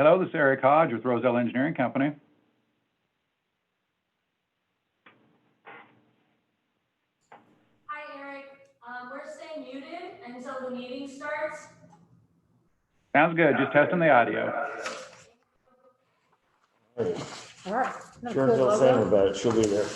Hello, this is Eric Hodge with Roselle Engineering Company. Hi, Eric. We're staying muted until the meeting starts. Sounds good. Just testing the audio. All right. Sure, tell Sam about it. She'll be there.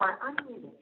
are unmuted.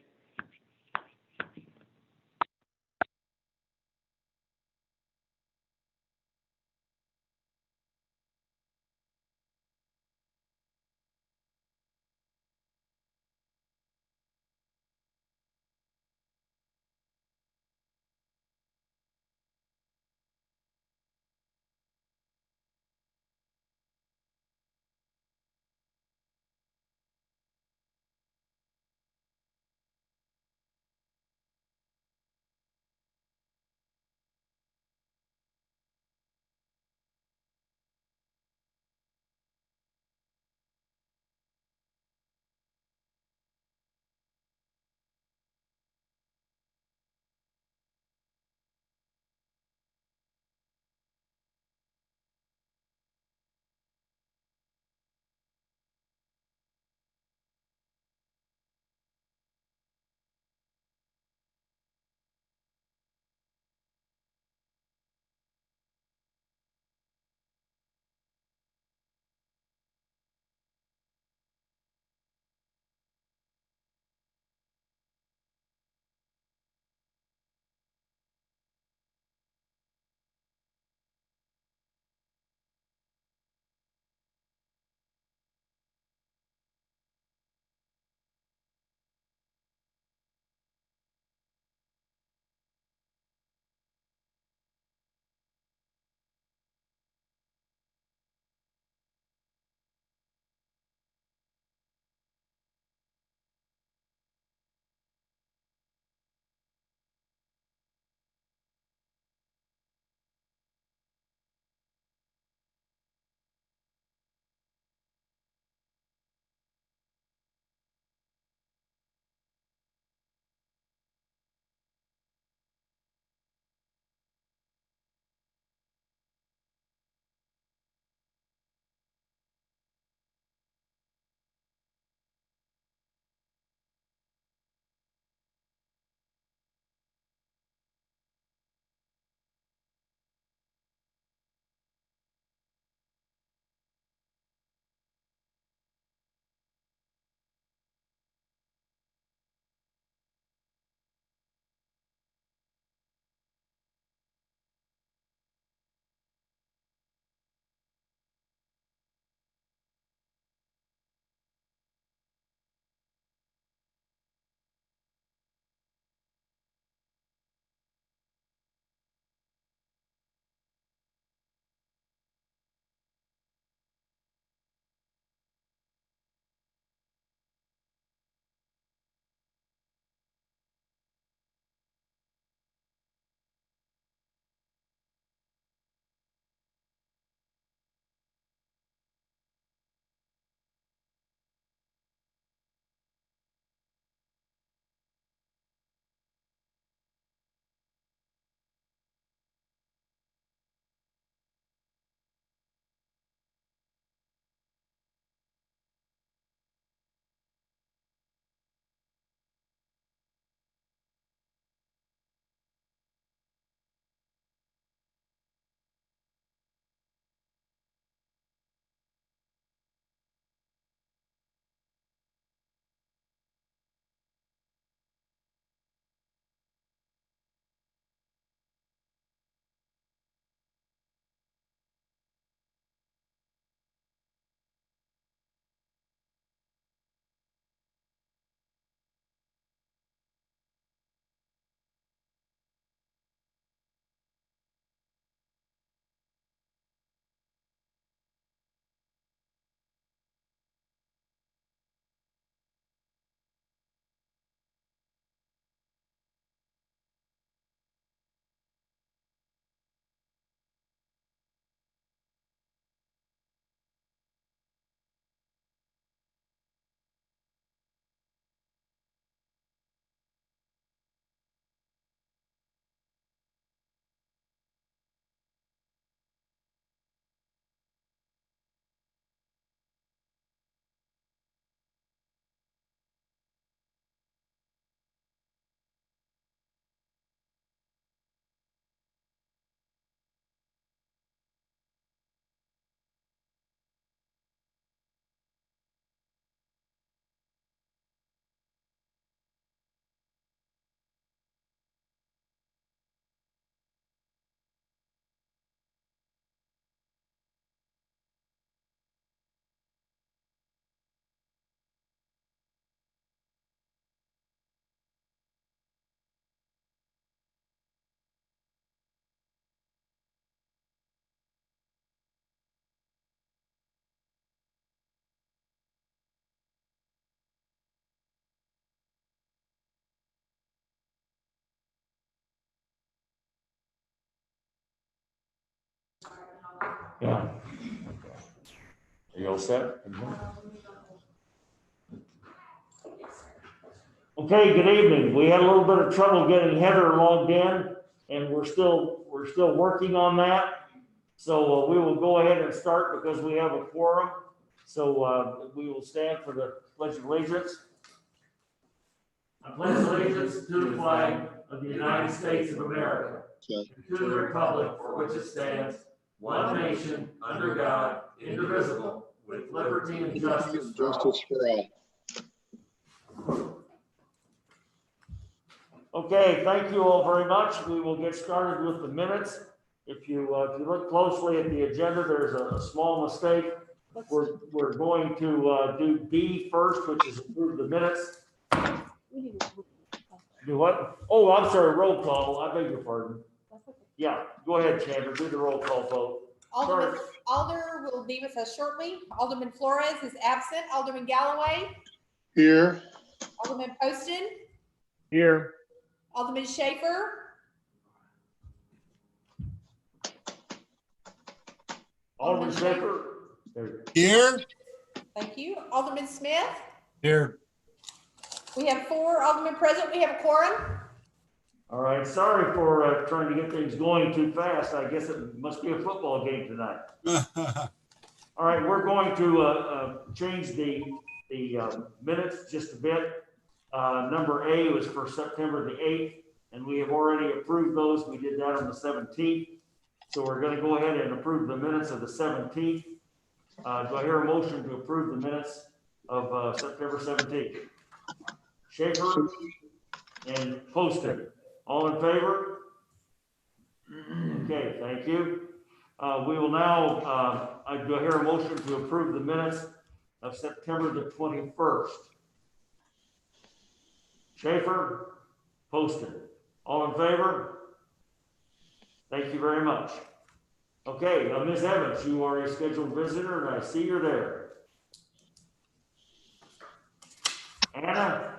Yeah. Are you all set? Okay, good evening. We had a little bit of trouble getting Heather logged in, and we're still working on that. So we will go ahead and start because we have a quorum. So we will stand for the Pledge of Allegiance. I pledge allegiance to the flag of the United States of America, and to the republic for which it stands, one nation, under God, indivisible, with liberty and justice for all. Okay, thank you all very much. We will get started with the minutes. If you look closely at the agenda, there's a small mistake. We're going to do B first, which is approve the minutes. Do what? Oh, I'm sorry, roll call. I beg your pardon. Yeah, go ahead, Chandler, do the roll call vote. Alder will be with us shortly. Alderman Flores is absent. Alderman Galloway, Here. Alderman Poston, Here. Alderman Schaefer, Alderman Schaefer. Here. thank you. Alderman Smith. Here. We have 4 aldermen present. We have a quorum. All right, sorry for trying to get things going too fast. I guess it must be a football game tonight. All right, we're going to change the minutes just a bit. Number A was for September the 8th, and we have already approved those. We did that on the 17th. So we're going to go ahead and approve the minutes of the 17th. Do I hear a motion to approve the minutes of September 17th? Schaefer and Poston. All in favor? Okay, thank you. We will now, do I hear a motion to approve the minutes of September the 21st? Schaefer, Poston. All in favor? Thank you very much. Okay, Ms. Evans, you are a scheduled visitor, and I see you're there. Anna?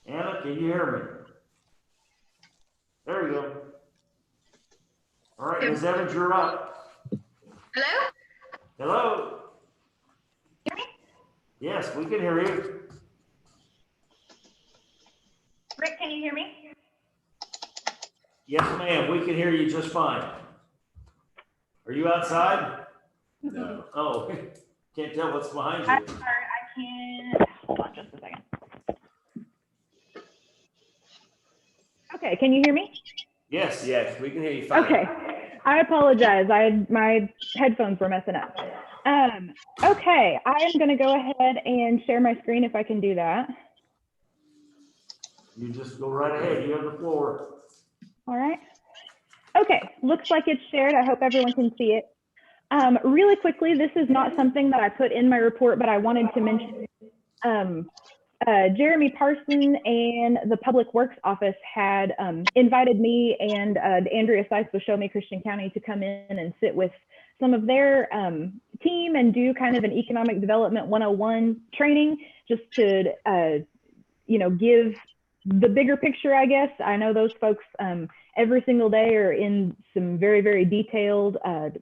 Anna, can you hear me? There you go. All right, Ms. Evans, you're up. Hello? Hello? Hear me? Yes, we can hear you. Rick, can you hear me? Yes, ma'am, we can hear you just fine. Are you outside? No. Oh, can't tell what's behind I'm you. sorry, I can't. Hold on just a second. Okay, can you hear me? Yes. Yes, we can hear you fine. Okay, I apologize. My headphones were messing up. Okay, I am going to go ahead and share my screen if I can do that. You just go right ahead. You have the floor. All right. Okay, looks like it's shared. I hope everyone can see it. Really quickly, this is not something that I put in my report, but I wanted to mention Jeremy Parson and the Public Works Office had invited me and Andrea Sykes with Show Me Christian County to come in and sit with some of their team and do kind of an economic development 101 training, just to give the bigger picture, I guess. I know those folks every single day are in some very, very detailed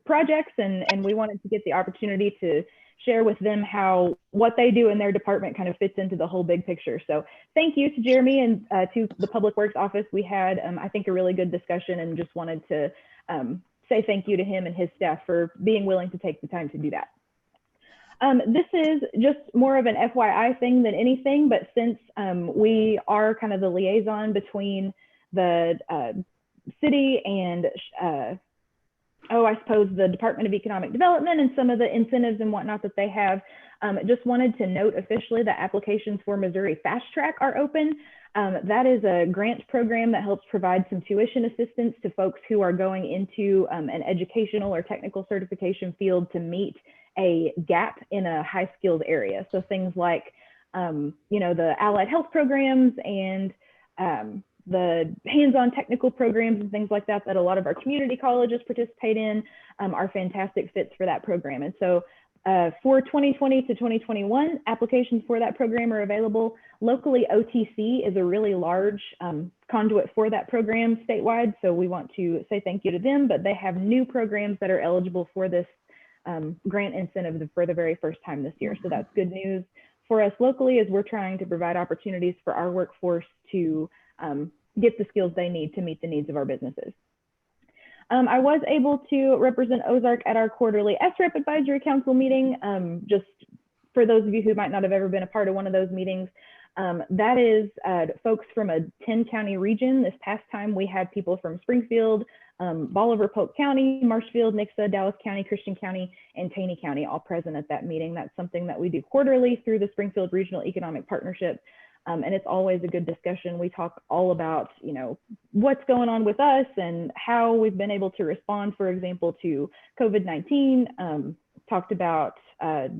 projects, and we wanted to get the opportunity to share with them how what they do in their department kind of fits into the whole big picture. So thank you to Jeremy and to the Public Works Office. We had, I think, a really good discussion, and just wanted to say thank you to him and his staff for being willing to take the time to do that. This is just more of an FYI thing than anything, but since we are kind of the liaison between the city and I suppose the Department of Economic Development and some of the incentives and whatnot that they have, just wanted to note officially that applications for Missouri Fast Track are open. That is a grant program that helps provide some tuition assistance to folks who are going into an educational or technical certification field to meet a gap in a high skilled area. So things like, the allied health programs and the hands-on technical programs and things like that, that a lot of our community colleges participate in, are fantastic fits for that program. And so For 2020 to 2021, applications for that program are available. Locally, OTC is a really large conduit for that program statewide, so we want to say thank you to them, but they have new programs that are eligible for this grant incentive for the very first time this year. So that's good news for us locally, as we're trying to provide opportunities for our workforce to get the skills they need to meet the needs of our businesses. I was able to represent Ozark at our quarterly SREP Advisory Council meeting. Just for those of you who might not have ever been a part of one of those meetings, that is folks from a 10-county region. This past time, we had people from Springfield, Bolivar, Polk County, Marshfield, Nixa, Dallas County, Christian County, and Taney County all present at that meeting. That's something that we do quarterly through the Springfield Regional Economic Partnership. And it's always a good discussion. We talk all about, you know, what's going on with us and how we've been able to respond, for example, to COVID-19, talked about,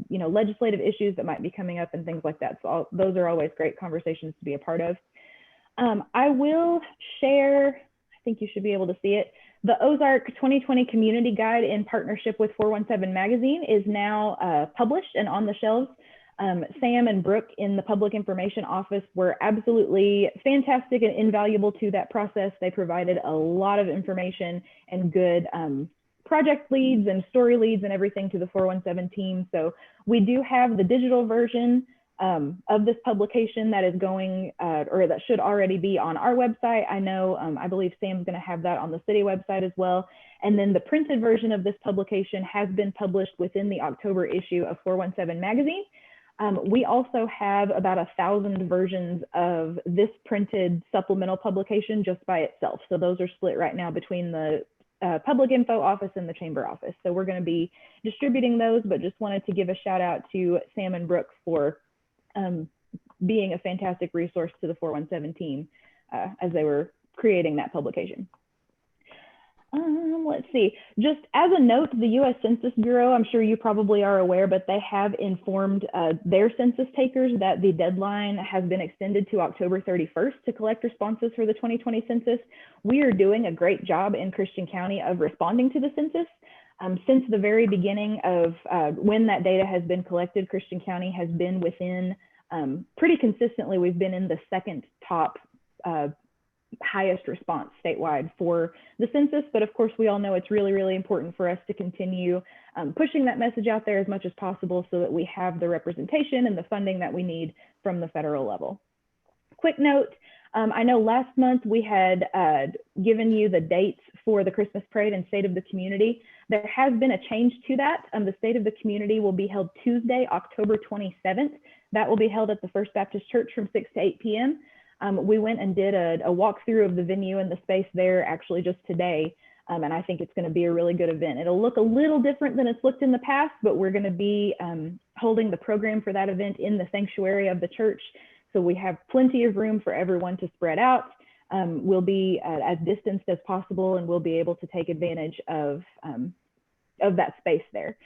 you know, legislative issues that might be coming up and things like that. So those are always great conversations to be a part of. I will share, I think you should be able to see it. The Ozark 2020 Community Guide in partnership with 417 Magazine is now published and on the shelves. Sam and Brooke in the Public Information Office were absolutely fantastic and invaluable to that process. They provided a lot of information and good project leads and story leads and everything to the 417 team. So we do have the digital version of this publication that is going, or that should already be on our website. I know, I believe Sam's going to have that on the city website as well. And then the printed version of this publication has been published within the October issue of 417 Magazine. We also have about 1,000 versions of this printed supplemental publication just by itself. So those are split right now between the Public Info Office and the Chamber Office. So we're going to be distributing those, but just wanted to give a shout out to Sam and Brooke for being a fantastic resource to the 417 team as they were creating that publication. Let's see, just as a note, the U.S. Census Bureau, I'm sure you probably are aware, but they have informed their census takers that the deadline has been extended to October 31st to collect responses for the 2020 census. We are doing a great job in Christian County of responding to the census. Since the very beginning of when that data has been collected, Christian County has been within, pretty consistently, we've been in the second top highest response statewide for the census. But of course, we all know it's really, really important for us to continue pushing that message out there as much as possible so that we have the representation and the funding that we need from the federal level. Quick note, I know last month we had given you the dates for the Christmas parade and State of the Community. There has been a change to that. The State of the Community will be held Tuesday, October 27th. That will be held at the First Baptist Church from 6 to 8 p.m. We went and did a walkthrough of the venue and the space there actually just today. And I think it's going to be a really good event. It'll look a little different than it's looked in the past, but we're going to be holding the program for that event in the sanctuary of the church. So we have plenty of room for everyone to spread out. We'll be as distanced as possible, and we'll be able to take advantage of that space there.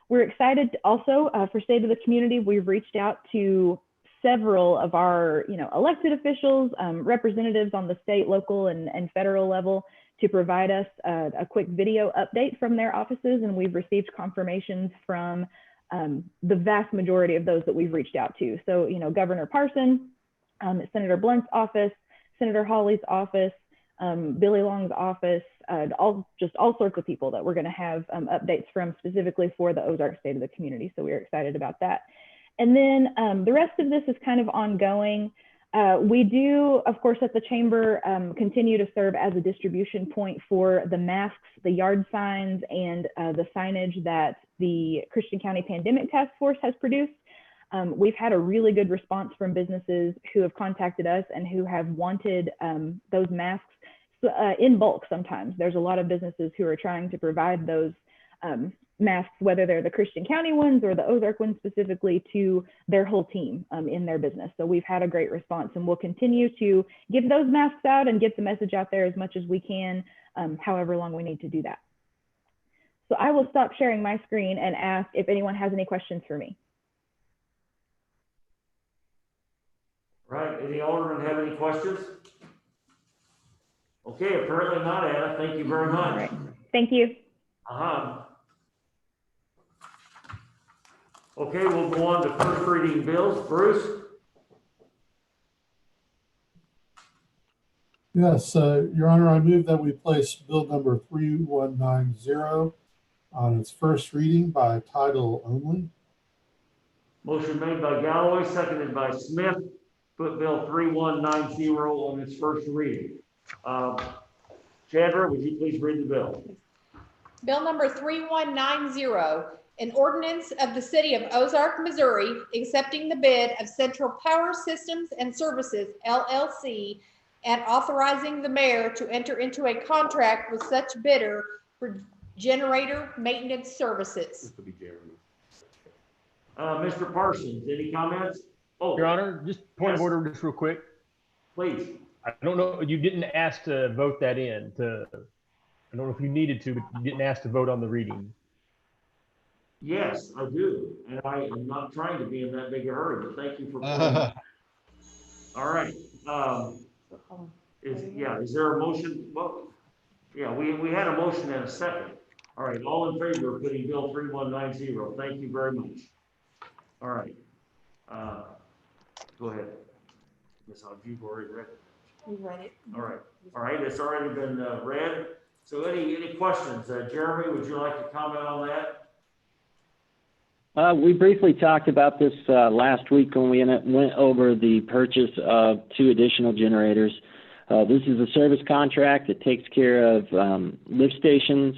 We're excited also for State of the Community. We've reached out to several of our elected officials, representatives on the state, local, and federal level to provide us a quick video update from their offices. And we've received confirmations from the vast majority of those that we've reached out to. So, Governor Parson, Senator Blunt's office, Senator Hawley's office, Billy Long's office, all sorts of people that we're going to have updates from specifically for the Ozark State of the Community. So we're excited about that. And then the rest of this is kind of ongoing. We do, of course, at the Chamber, continue to serve as a distribution point for the masks, the yard signs, and the signage that the Christian County Pandemic Task Force has produced. We've had a really good response from businesses who have contacted us and who have wanted those masks in bulk sometimes. There's a lot of businesses who are trying to provide those masks, whether they're the Christian County ones or the Ozark ones specifically, to their whole team in their business. So we've had a great response, and we'll continue to give those masks out and get the message out there as much as we can, however long we need to do that. So I will stop sharing my screen and ask if anyone has any questions for me. Right, any aldermen have any questions? Okay, apparently not, Anna. Thank you very much. All right. Thank you. Okay, we'll go on to first reading bills. Bruce? Yes, Your Honor, I move that we place bill number 3190 on its first reading by title only. Motion made by Galloway, seconded by Smith. Put bill 3190 on its first reading. Chandra, would you please read the bill? Bill number 3190, an ordinance of the city of Ozark, Missouri, accepting the bid of Central Power Systems and Services LLC and authorizing the mayor to enter into a contract with such bidder for generator maintenance services. Mr. Parsons, any comments? Oh, Your Honor, just point of Yes. order, just real quick. please. I don't know, you didn't ask to vote that in. I don't know if you needed to, but you didn't ask to vote on the reading. Yes, I do. And I am not trying to be in that big a hurry, but thank you for pointing. All right. Is there a motion? Well, yeah, we had a motion and a second. All right, all in favor of putting bill 3190? Thank you very much. All right. Go ahead. Ms. Hodge, you've already read it. We've read it. All right, it's already been read. So any questions? Jeremy, would you like to comment on that? We briefly talked about this last week when we went over the purchase of 2 additional generators. This is a service contract that takes care of lift stations,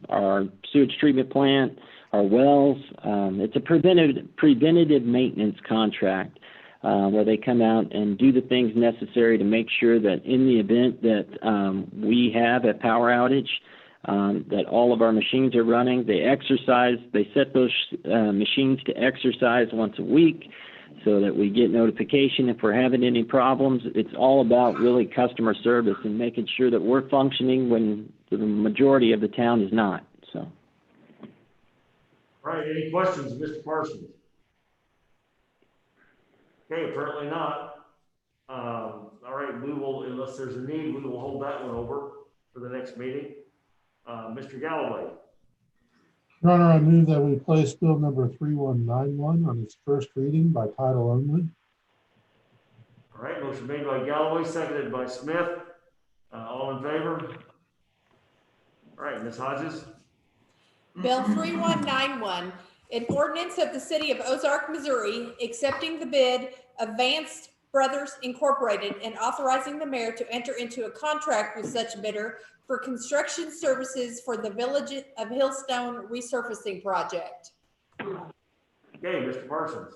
our sewage treatment plant, our wells. It's a preventative maintenance contract where they come out and do the things necessary to make sure that in the event that we have a power outage, that all of our machines are running. They set those machines to exercise once a week so that we get notification if we're having any problems. It's all about really customer service and making sure that we're functioning when the majority of the town is not. So. All right, any questions, Mr. Parsons? Okay, apparently not. All right, we will, unless there's a need, we will hold that one over for the next meeting. Mr. Galloway. Your Honor, I move that we place bill number 3191 on its first reading by title only. All right, motion made by Galloway, seconded by Smith. All in favor? All right, Ms. Hodges. Bill 3191, an ordinance of the city of Ozark, Missouri, accepting the bid of Vance Brothers Incorporated and authorizing the mayor to enter into a contract with such bidder for construction services for the Village of Hillstone resurfacing project. Okay, Mr. Parsons.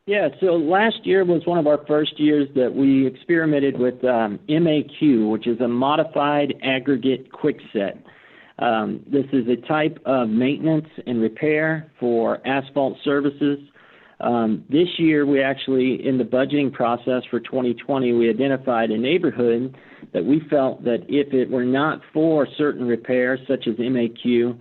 Yeah, so last year was one of our first years that we experimented with MAQ, which is a modified aggregate quickset. This is a type of maintenance and repair for asphalt services. This year, we actually, in the budgeting process for 2020, we identified a neighborhood that we felt that if it were not for certain repairs, such as MAQ,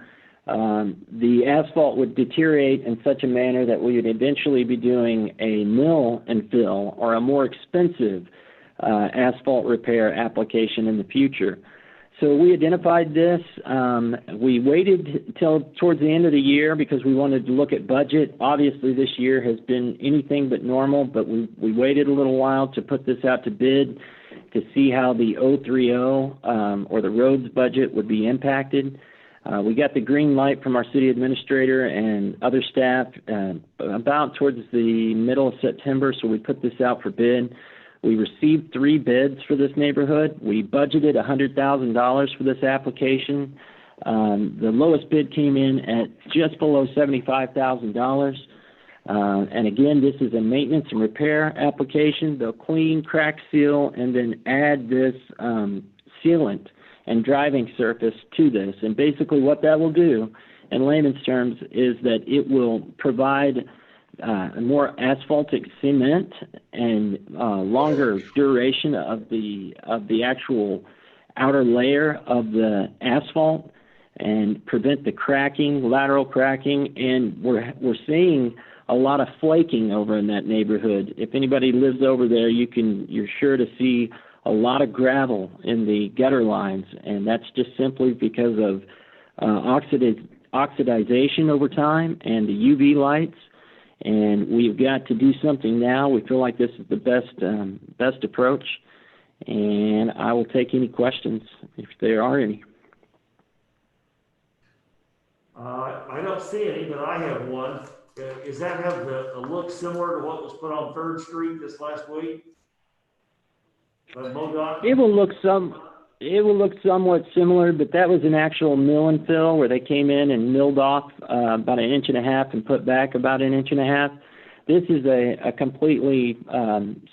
the asphalt would deteriorate in such a manner that we would eventually be doing a mill and fill or a more expensive asphalt repair application in the future. So we identified this. We waited till towards the end of the year because we wanted to look at budget. Obviously, this year has been anything but normal, but we waited a little while to put this out to bid to see how the 030 or the roads budget would be impacted. We got the green light from our city administrator and other staff about towards the middle of September, so we put this out for bid. We received 3 bids for this neighborhood. We budgeted $100,000 for this application. The lowest bid came in at just below $75,000. And again, this is a maintenance and repair application. They'll clean, crack seal, and then add this sealant and driving surface to this. And basically what that will do, in layman's terms, is that it will provide a more asphaltic cement and longer duration of the actual outer layer of the asphalt and prevent the cracking, lateral cracking, and we're seeing a lot of flaking over in that neighborhood. If anybody lives over there, you're sure to see a lot of gravel in the gutter lines, and that's just simply because of oxidization over time and the UV lights. And we've got to do something now. We feel like this is the best approach. And I will take any questions if there are any. I don't see any, but I have one. Does that have a look similar to what was put on Third Street this last week? MoDOT? It will look somewhat similar, but that was an actual mill and fill where they came in and milled off about 1.5 inches and put back about 1.5 inches. This is a completely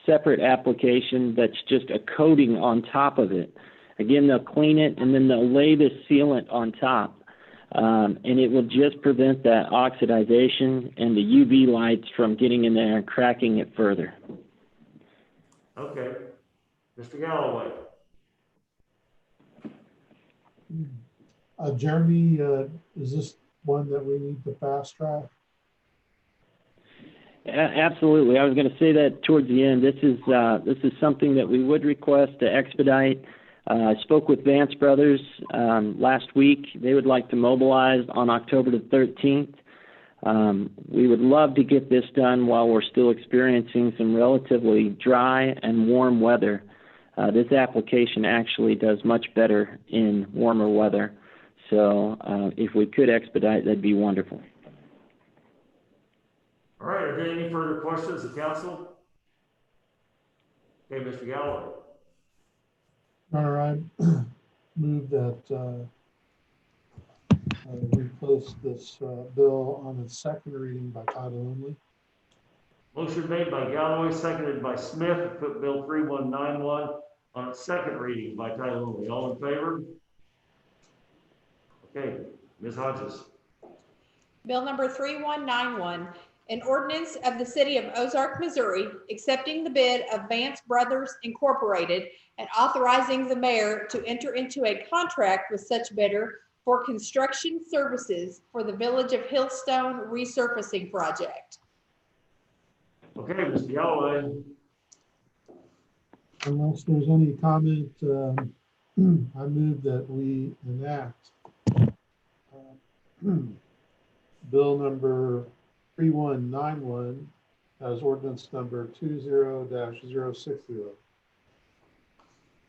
separate application that's just a coating on top of it. Again, they'll clean it and then they'll lay this sealant on top. And it will just prevent that oxidization and the UV lights from getting in there and cracking it further. Okay. Mr. Galloway? Jeremy, is this one that we need to fast track? Absolutely. I was going to say that towards the end. This is something that we would request to expedite. I spoke with Vance Brothers last week. They would like to mobilize on October the 13th. We would love to get this done while we're still experiencing some relatively dry and warm weather. This application actually does much better in warmer weather. So if we could expedite, that'd be wonderful. All right, are there any further questions of council? Okay, Mr. Galloway. Runner, I move that we post this bill on its second reading by title only. Motion made by Galloway, seconded by Smith, to put Bill 3191 on its second reading by title only. All in favor? Okay, Ms. Hodges. Bill number 3191, an ordinance of the city of Ozark, Missouri, accepting the bid of Vance Brothers Incorporated and authorizing the mayor to enter into a contract with such bidder for construction services for the Village of Hillstone resurfacing project. Okay, Mr. Galloway. Unless there's any comment, I move that we enact bill number 3191 as ordinance number 20-060.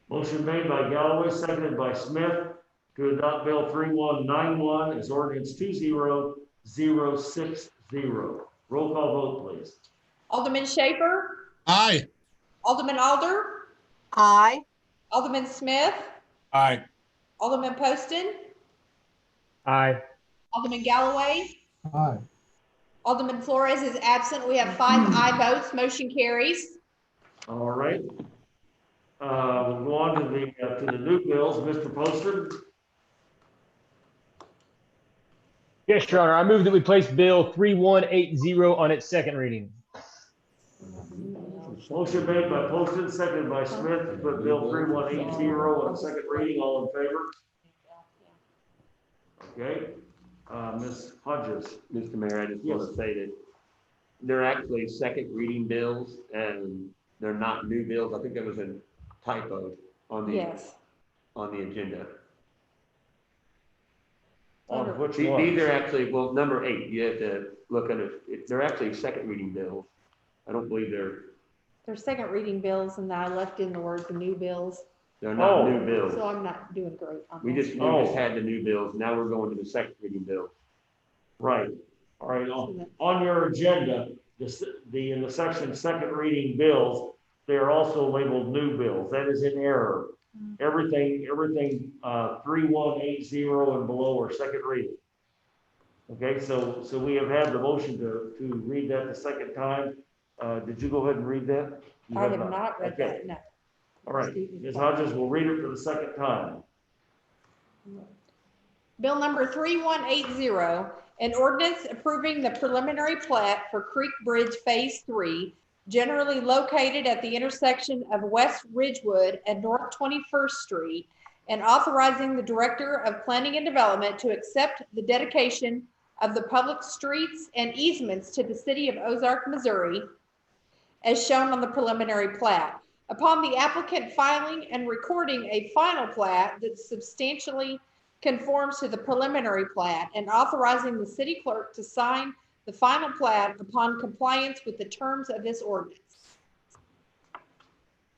Motion made by Galloway, seconded by Smith, to adopt Bill 3191 as ordinance 20-060. Roll call vote, please. Alderman Schaefer? Aye. Alderman Alder? Aye. Alderman Smith? Aye. Alderman Poston? Aye. Alderman Galloway? Aye. Alderman Flores is absent. We have 5 aye votes. Motion carries. All right. We'll go on to the new bills. Mr. Poston. Yes, Your Honor. I move that we place Bill 3180 on its second reading. Motion made by Poston, seconded by Smith, to put Bill 3180 on its second reading. All in favor? Okay. Ms. Hodges. Mr. Mayor, I just want to say that they're actually second reading bills and they're not new bills. I think there was a typo on the agenda. On which These ones? are actually, well, number 8, you have to look at it. They're actually second reading bills. I don't believe They're second reading bills, and I left in the word the new bills, they're not new bills. so I'm not doing great on We this. just had the new bills. Now we're going to the second reading bill. Right. All right. On your agenda, in the section second reading bills, they are also labeled new bills. That is in error. Everything 3180 and below are second reading. Okay, so we have had the motion to read that the second time. Did you go ahead and read that? You I have not read Okay. that, no. All right, Ms. Hodges will read it for the second time. Bill number 3180, an ordinance approving the preliminary plat for Creek Bridge Phase 3, generally located at the intersection of West Ridgewood and North 21st Street, and authorizing the Director of Planning and Development to accept the dedication of the public streets and easements to the city of Ozark, Missouri, as shown on the preliminary plat. Upon the applicant filing and recording a final plat that substantially conforms to the preliminary plat and authorizing the city clerk to sign the final plat upon compliance with the terms of this ordinance.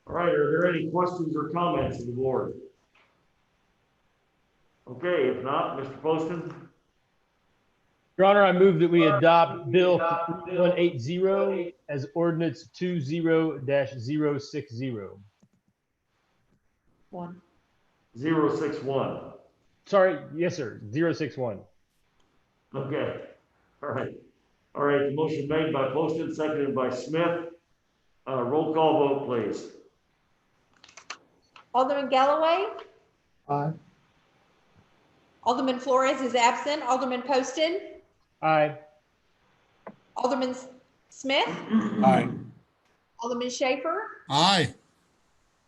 All right, are there any questions or comments of the board? Okay, if not, Mr. Poston? Your Honor, I move that we adopt Bill 3180 as ordinance 20-060. 1. 061. Sorry, yes, sir, 061. Okay, all right. All right, the motion made by Poston, seconded by Smith. Roll call vote, please. Alderman Galloway? Aye. Alderman Flores is absent. Alderman Poston? Aye. Alderman Smith? Aye. Alderman Schaefer? Aye.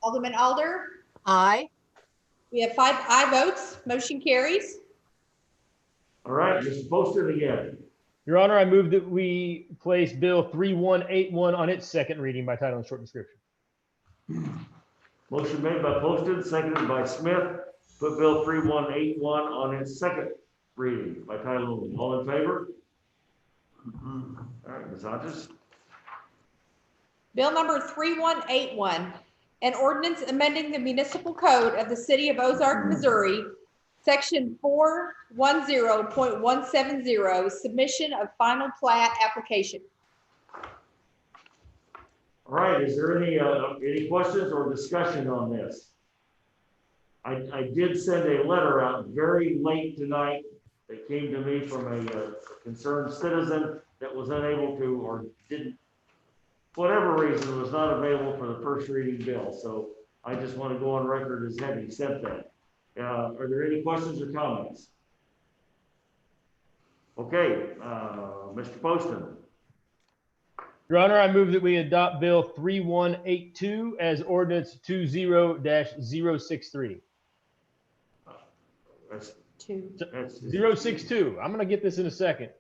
Alderman Alder? Aye. We have 5 aye votes. Motion carries. All right, Mr. Poston again. Your Honor, I move that we place Bill 3181 on its second reading by title and short description. Motion made by Poston, seconded by Smith. Put Bill 3181 on its second reading by title only. All in favor? All right, Ms. Hodges. Bill number 3181, an ordinance amending the municipal code of the city of Ozark, Missouri, section 410.170, submission of final plat application. All right, is there any questions or discussion on this? I did send a letter out very late tonight that came to me from a concerned citizen that was unable to, or didn't, for whatever reason, was not available for the first reading bill. So I just want to go on record as having sent that. Are there any questions or comments? Okay, Mr. Poston. Your Honor, I move that we adopt Bill 3182 as ordinance 20-063. That's 2. 062. I'm going to get this in a second.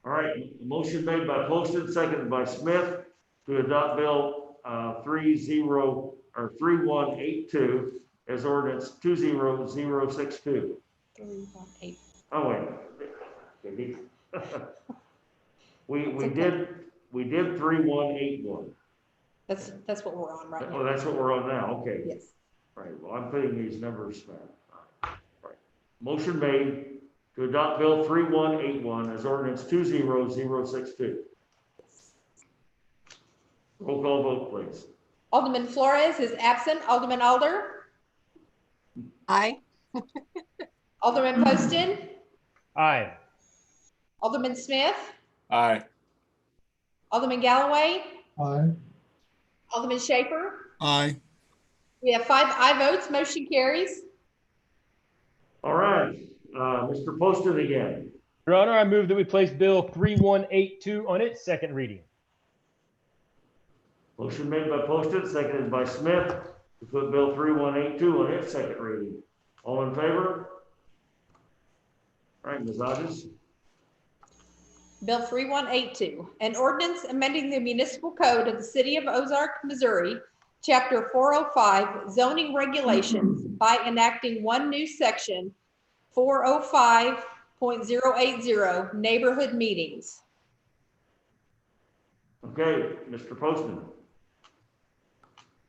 All right, motion made by Poston, seconded by Smith to adopt Bill 3182 as ordinance 20062. 318. Oh wait. we did 3181. That's what we're on right Oh, now. that's what we're on now. Okay. Yes. All right. Well, I'm putting these numbers back. All right. Motion made to adopt Bill 3181 as ordinance 20062. Roll call vote, please. Alderman Flores is absent. Alderman Alder? Aye. Alderman Poston? Aye. Alderman Smith? Aye. Alderman Galloway? Aye. Alderman Schaefer? Aye. We have 5 aye votes. Motion carries. All right. Mr. Poston again. Your Honor, I move that we place Bill 3182 on its second reading. Motion made by Poston, seconded by Smith to put Bill 3182 on its second reading. All in favor? All right, Ms. Hodges. Bill 3182, an ordinance amending the municipal code of the city of Ozark, Missouri, chapter 405, zoning regulations by enacting one new section, 405.080, neighborhood meetings. Okay, Mr. Poston.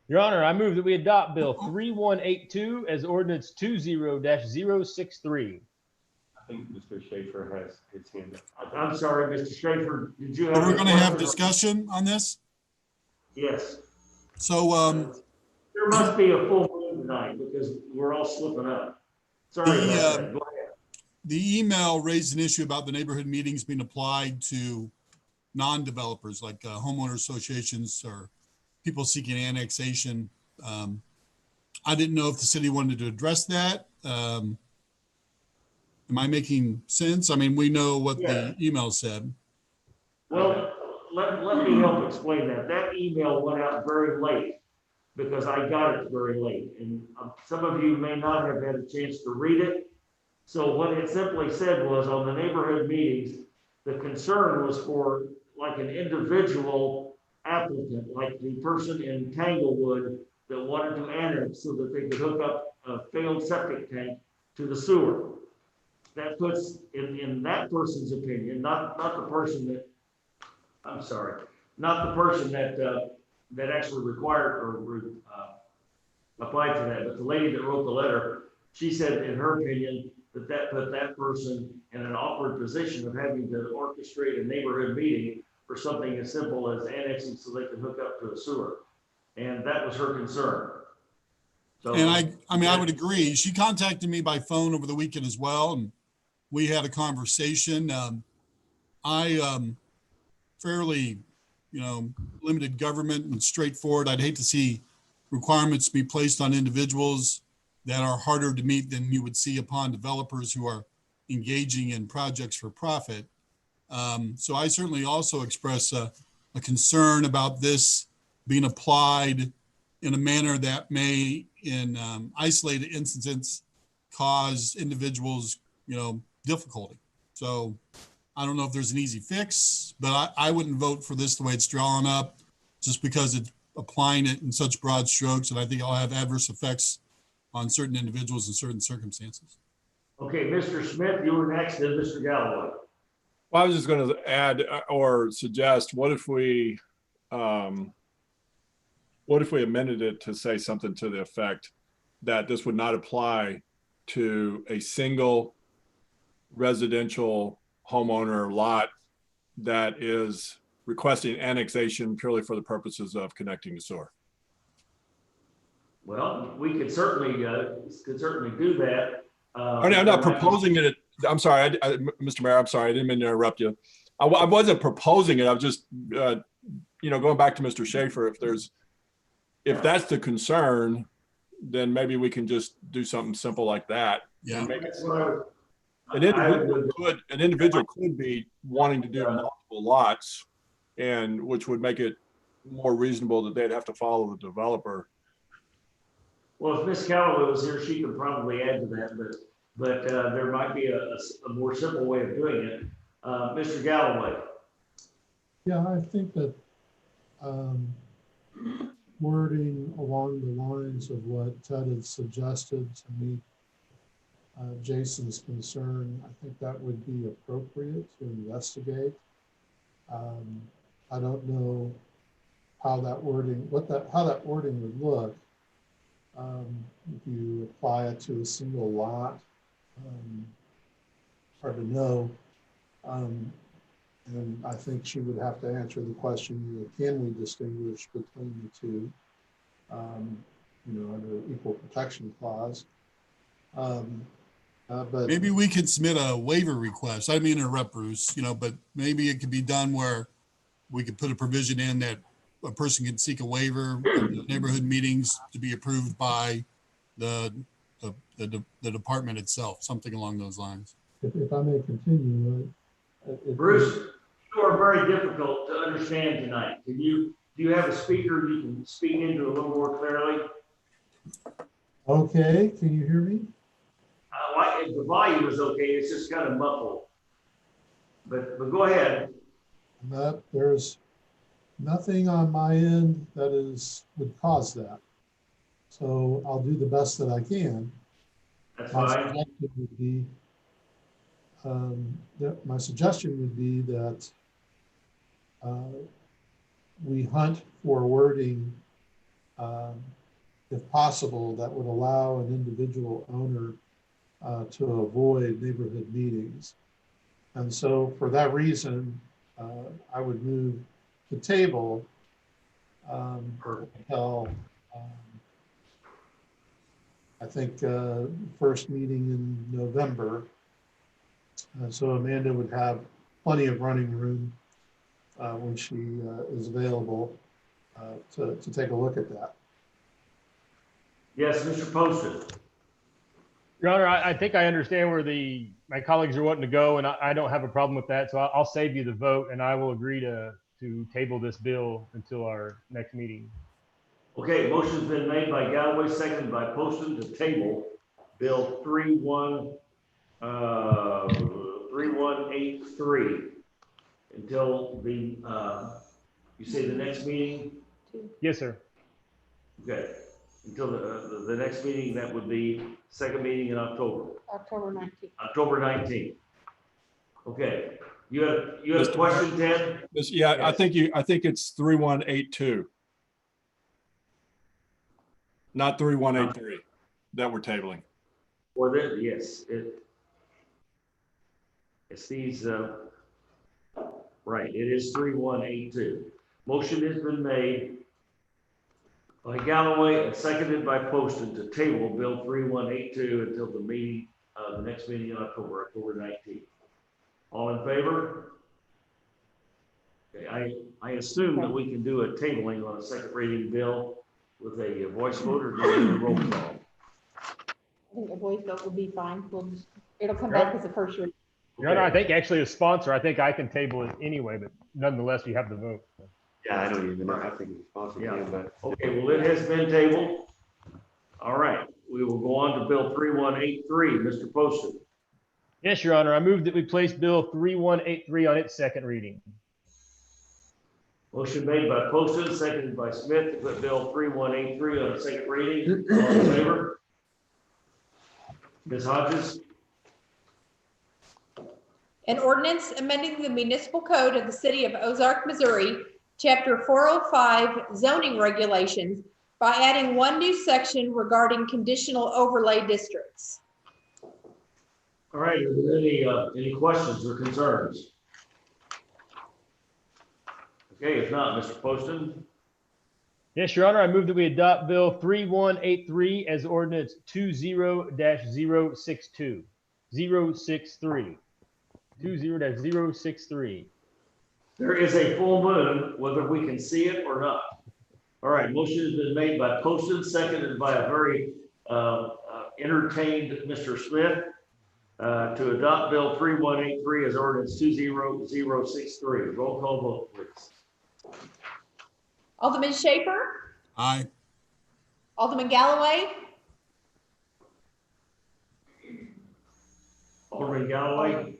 Your Honor, I move that we adopt Bill 3182 as ordinance 20-063. I think Mr. Schaefer has his hand up. I'm sorry, Mr. Schaefer, did you have? Are we a going to have question? discussion on this? Yes. So, There must be a full moon tonight because we're all slipping up. Sorry about that. Go ahead. the email raised an issue about the neighborhood meetings being applied to non-developers like homeowner associations or people seeking annexation. I didn't know if the city wanted to address that. Am I making sense? I mean, we know what the email said. Well, let me help explain that. That email went out very late because I got it very late. And some of you may not have had a chance to read it. So what it simply said was on the neighborhood meetings, the concern was for like an individual applicant, like the person in Tanglewood that wanted to annex so that they could hook up failed septic tank to the sewer. That puts, in that person's opinion, not the person that, I'm sorry, not the person that actually required or applied for that, but the lady that wrote the letter, she said in her opinion that put that person in an awkward position of having to orchestrate a neighborhood meeting for something as simple as annexing so they can hook up to a sewer. And that was her concern. So, And I mean, I would agree. She contacted me by phone over the weekend as well, and we had a conversation. Fairly, limited government and straightforward. I'd hate to see requirements be placed on individuals that are harder to meet than you would see upon developers who are engaging in projects for profit. So I certainly also express a concern about this being applied in a manner that may, in isolated instances, cause individuals, difficulty. So I don't know if there's an easy fix, but I wouldn't vote for this the way it's drawn up, just because it's applying it in such broad strokes, and I think it'll have adverse effects on certain individuals in certain circumstances. okay, Mr. Smith, you were next, then Mr. Galloway. Well, I was just going to add or suggest, what if we amended it to say something to the effect that this would not apply to a single residential homeowner lot that is requesting annexation purely for the purposes of connecting to sewer? Well, we could certainly do that. I'm not proposing it. I'm sorry, Mr. Mayor, I'm sorry. I didn't mean to interrupt you. I wasn't proposing it. I was just, going back to Mr. Schaefer, if that's the concern, then maybe we can just do something simple like that. Yeah. An individual could be wanting to do multiple lots, and which would make it more reasonable that they'd have to follow the developer. Well, if Ms. Calloway was here, she could probably add to that, but there might be a more simple way of doing it. Mr. Galloway. Yeah, I think that wording along the lines of what Ted had suggested to meet Jason's concern, I think that would be appropriate to investigate. I don't know how that wording would look. If you apply it to a single lot, hard to know. And I think she would have to answer the question, can we distinguish between the two, under equal protection clause. But maybe we could submit a waiver request. I mean, interrupt, Bruce, but maybe it could be done where we could put a provision in that a person can seek a waiver in neighborhood meetings to be approved by the department itself, something along those lines. if I may continue, Bruce, you are very difficult to understand tonight. Do you have a speaker you can speak into a little more clearly? Okay, can you hear me? The volume is okay, it's just kind of muffled. But go ahead. There's nothing on my end that would cause that. So I'll do the best that I can. That's My fine. suggestion would be that we hunt for wording, if possible, that would allow an individual owner to avoid neighborhood meetings. And so for that reason, I would move the table until I think first meeting in November. So Amanda would have plenty of running room when she is available to take a look at that. Yes, Mr. Poston. Your Honor, I think I understand where my colleagues are wanting to go, and I don't have a problem with that. So I'll save you the vote, and I will agree to table this bill until our next meeting. Okay, motion's been made by Galloway, seconded by Poston to table Bill 3183 until you say the next meeting? Yes, sir. Okay. until the next meeting, that would be second meeting in October, October 19th. October 19th. Okay, you have a question, Ted? Yeah, Yes. I think it's 3182. Not 3183 that we're tabling. Or that, yes, it's these, right, it is 3182. Motion has been made by Galloway and seconded by Poston to table Bill 3182 until the meeting, the next meeting in October 19th. All in favor? Okay, I assume that we can do a tabling on a second reading bill with a voice vote, or do we need a roll call? I think a voice vote will be fine. It'll come back as a first reading. Your Honor, I think actually as sponsor, I think I can table it anyway, but nonetheless, you have the vote. Yeah, I don't even know. I think it's possible, Yeah. but. Okay, well, it has been tabled. All right, we will go on to Bill 3183. Mr. Poston. Yes, Your Honor, I move that we place Bill 3183 on its second reading. Motion made by Poston, seconded by Smith to put Bill 3183 on a second reading. All in favor? Ms. Hodges? An ordinance amending the municipal code of the city of Ozark, Missouri, chapter 405 zoning regulations by adding one new section regarding conditional overlay districts. All right, are there any questions or concerns? Okay, if not, Mr. Poston. Yes, Your Honor, I move that we adopt Bill 3183 as ordinance 20-062, 063, 20-063. There is a full moon, whether we can see it or not. All right, motion has been made by Poston, seconded by a very entertained Mr. Smith to adopt Bill 3183 as ordinance 20-063. Roll call vote, please. Alderman Schaefer, Aye. Alderman Galloway, Alderman Galloway.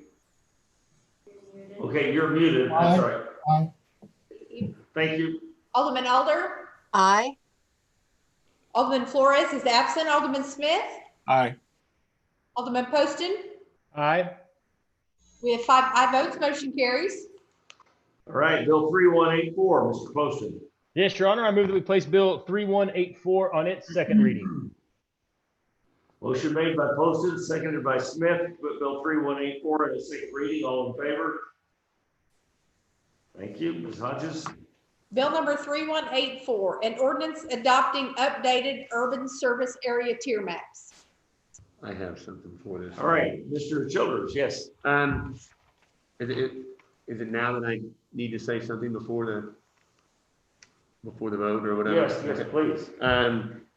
Okay, you're muted. That's right. Aye. Thank you. Alderman Alder, Aye. Alderman Flores is absent. Alderman Smith, Aye. Alderman Poston. Aye. We have 5 aye votes. Motion carries. All right, Bill 3184, Mr. Poston. Yes, Your Honor, I move that we place Bill 3184 on its second reading. Motion made by Poston, seconded by Smith, to put Bill 3184 in a second reading. All in favor? Thank you. Ms. Hodges? Bill number 3184, an ordinance adopting updated urban service area tier maps. I have something for this. All right, Mr. Childers, yes. Is it now that I need to say something before the vote or whatever? Yes, please.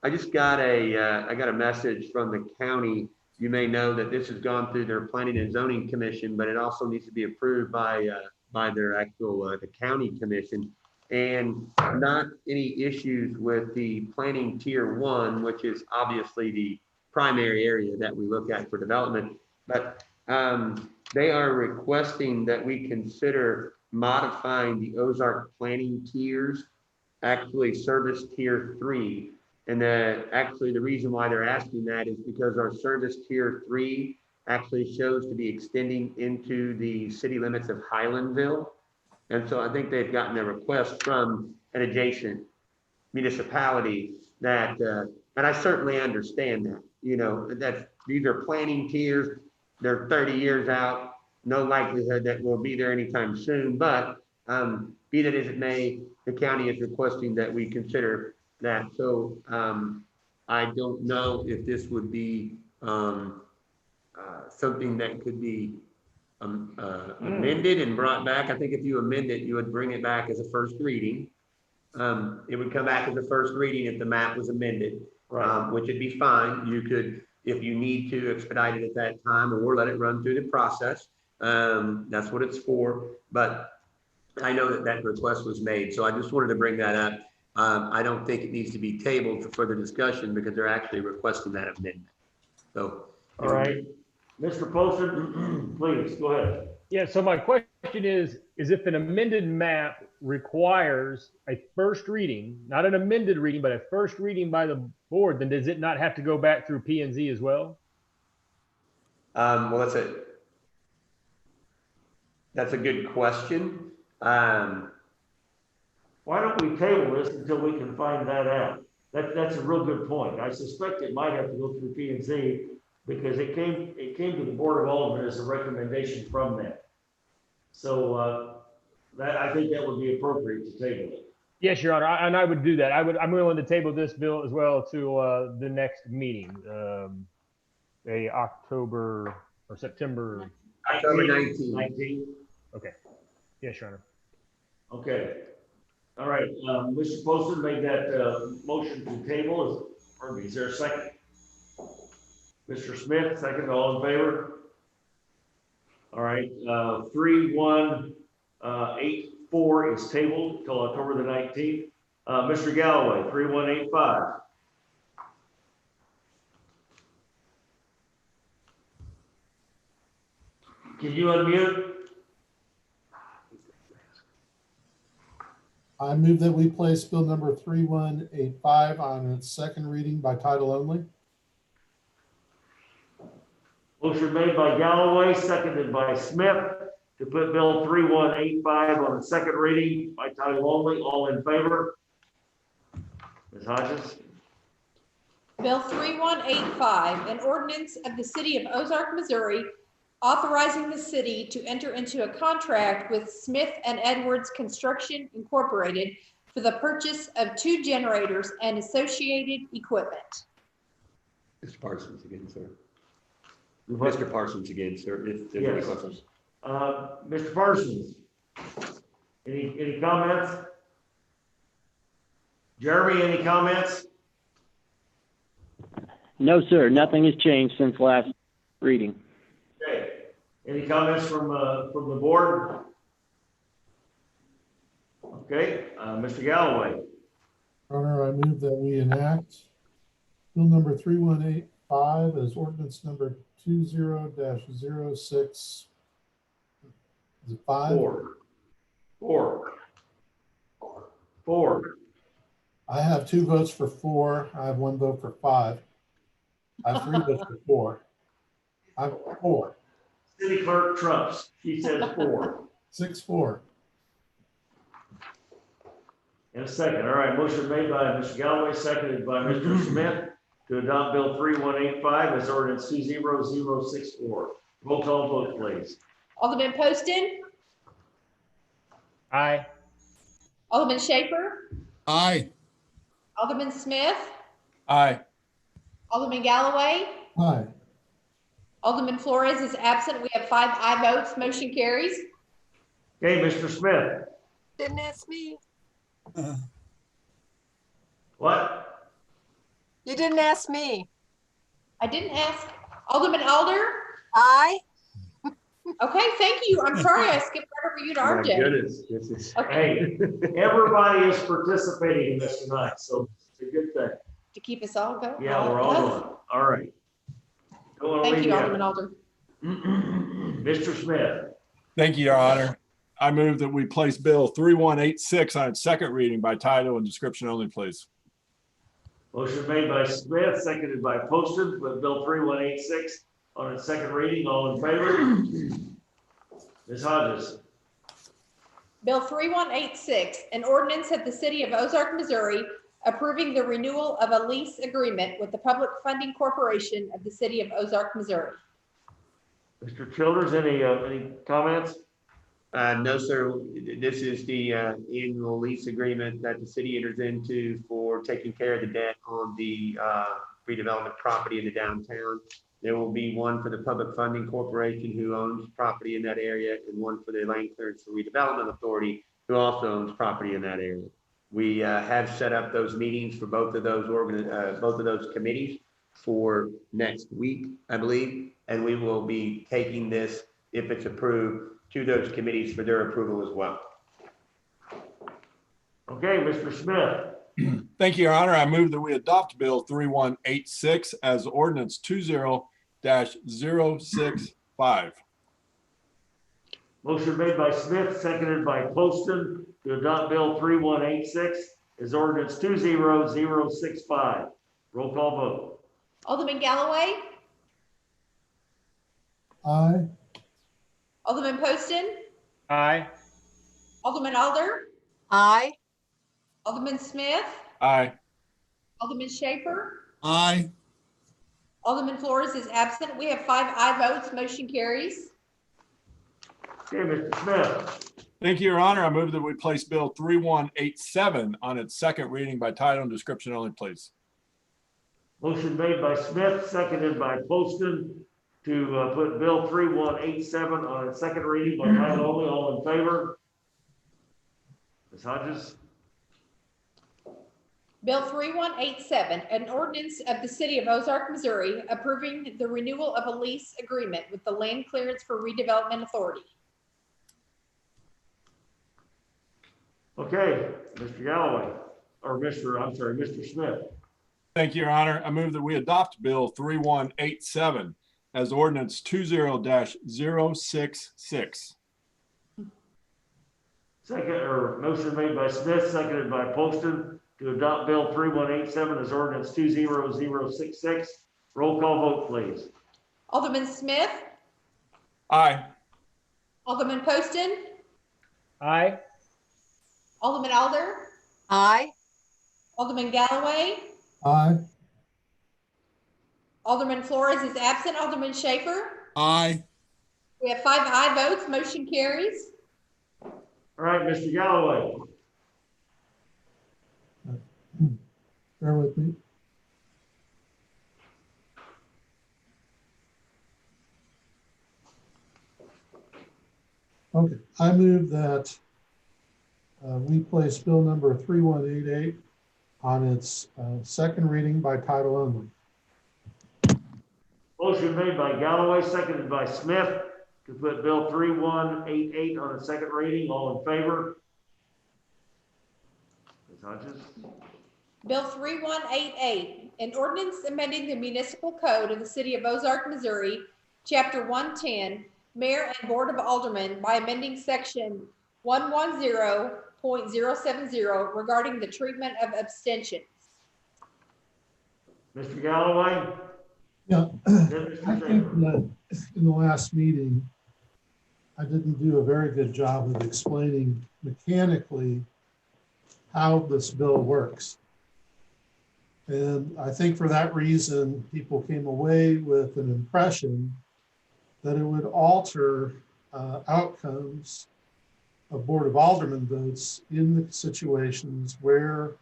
I just got I got a message from the county. You may know that this has gone through their planning and zoning commission, but it also needs to be approved by their actual, the county commission. And not any issues with the planning tier 1, which is obviously the primary area that we look at for development. But they are requesting that we consider modifying the Ozark planning tiers, actually service tier 3. And actually the reason why they're asking that is because our service tier 3 actually shows to be extending into the city limits of Highlandville. And so I think they've gotten a request from an adjacent municipality that, and I certainly understand that, you know, that these are planning tiers, they're 30 years out, no likelihood that we'll be there anytime soon, but be that as it may, the county is requesting that we consider that. So I don't know if this would be something that could be amended and brought back. I think if you amend it, you would bring it back as a first reading. It would come back as a first reading if the map was amended, which would be fine. You could, if you need to, expedite it at that time or let it run through the process. That's what it's for. But I know that that request was made, so I just wanted to bring that up. I don't think it needs to be tabled for further discussion because they're actually requesting that amendment. So, all right, Mr. Poston, please go ahead. Yeah, so my question question is if an amended map requires a first reading, not an amended reading, but a first reading by the board, then does it not have to go back through P and Z as well? Well, that's a good question. Why don't we table this until we can find that out? That's a real good point. I suspect it might have to go through P and Z because it came to the Board of Aldermen as a recommendation from them. So I think that would be appropriate to table it. Yes, Your Honor, and I would do that. I'm willing to table this bill as well to the next meeting, a October or September. October 19th. 19. Okay. Yes, Your Honor. Okay. All right. Mr. Poston made that motion to table. Is there a second? Mr. Smith, second. All in favor? All right. 3184 is tabled till October the 19th. Mr. Galloway, 3185. Can you unmute? I move that we place bill number 3185 on its second reading by title only. Motion made by Galloway, seconded by Smith to put bill 3185 on its second reading by title only. All in favor? Ms. Hodges? Bill 3185, an ordinance of the city of Ozark, Missouri, authorizing the city to enter into a contract with Smith and Edwards Construction Incorporated for the purchase of 2 generators and associated equipment. Mr. Parsons again, sir. Mr. Parsons again, sir. If there's any Yes. questions. Mr. Parsons, any comments? Jeremy, any comments? No, sir, nothing has changed since last reading. Okay. Any comments from the board? Okay, Mr. Galloway. Your Honor, I move that we enact bill number 3185 as ordinance number 20-06. Is it 5? Four. I have 2 votes for 4. I have 1 vote for 5. I have 3 votes for 4. I have 4. City clerk trumps. She says 4. 6-4. In a second. All right, motion made by Mr. Galloway, seconded by Mr. Smith to adopt bill 3185 as ordinance 20064. Roll call vote, please. Alderman Poston, Aye. Alderman Schaefer, Aye. Alderman Smith, Aye. Alderman Galloway, Aye. Alderman Flores is absent. We have 5 aye votes. Motion carries. Okay, Mr. Smith. Didn't ask me. What? You didn't ask me. I didn't ask. Alderman Alder? Aye. Okay, thank you. I'm sorry I skipped right over you to My RJ. goodness, this is. Okay, Hey, everybody is participating in this tonight, so it's a good thing. to keep us all going. Yeah, we're all going. All right. Don't wanna Thank leave you, out. Alderman Alder. Mr. Smith. Thank you, Your Honor. I move that we place Bill 3186 on its second reading by title and description only, please. Motion made by Smith, seconded by Poston, with bill 3186 on its second reading. All in favor? Ms. Hodges. Bill 3186, an ordinance of the city of Ozark, Missouri, approving the renewal of a lease agreement with the Public Funding Corporation of the city of Ozark, Missouri. Mr. Childers, any comments? No, sir. This is the annual lease agreement that the city enters into for taking care of the debt on the redevelopment property in the downtown. There will be one for the Public Funding Corporation who owns property in that area, and one for the Land Clearance and Redevelopment Authority who also owns property in that area. We have set up those meetings for both of those committees for next week, I believe, and we will be taking this, if it's approved, to those committees for their approval as well. Okay, Mr. Smith. Thank you, Your Honor. I move that we adopt Bill 3186 as ordinance 20-065. Motion made by Smith, seconded by Poston to adopt Bill 3186 as ordinance 20065. Roll call vote. Alderman Galloway, Aye. Alderman Poston, Aye. Alderman Alder, Aye. Alderman Smith, Aye. Alderman Schaefer, Aye. Alderman Flores is absent. We have 5 aye votes. Motion carries. Okay, Mr. Smith. Thank you, Your Honor. I move that we place Bill 3187 on its second reading by title and description only, please. Motion made by Smith, seconded by Poston to put Bill 3187 on its second reading by title only. All in favor? Ms. Hodges? Bill 3187, an ordinance of the City of Ozark, Missouri, approving the renewal of a lease agreement with the Land Clearance for Redevelopment Authority. Okay, Mr. Galloway, or Mr. Smith. Thank you, Your Honor. I move that we adopt Bill 3187 as ordinance 20-066. Motion made by Smith, seconded by Poston to adopt Bill 3187 as ordinance 20066. Roll call vote, please. Alderman Smith, Aye. Alderman Poston, Aye. Alderman Alder, Aye. Alderman Galloway, Aye. Alderman Flores is absent. Alderman Schaefer. Aye. We have 5 aye votes. Motion carries. All right, Mr. Galloway. Bear with me. Okay, I move that we place bill number 3188 on its second reading by title only. Motion made by Galloway, seconded by Smith to put Bill 3188 on its second reading. All in favor? Ms. Hodges? Bill 3188, an ordinance amending the municipal code of the City of Ozark, Missouri, Chapter 110, Mayor and Board of Aldermen by amending Section 110.070 regarding the treatment of abstentions. Mr. Galloway? Yeah, Then I Mr. think Schaefer. that in the last meeting, I didn't do a very good job of explaining mechanically how this bill works. And I think for that reason, people came away with an impression that it would alter outcomes of Board of Aldermen votes in the situations where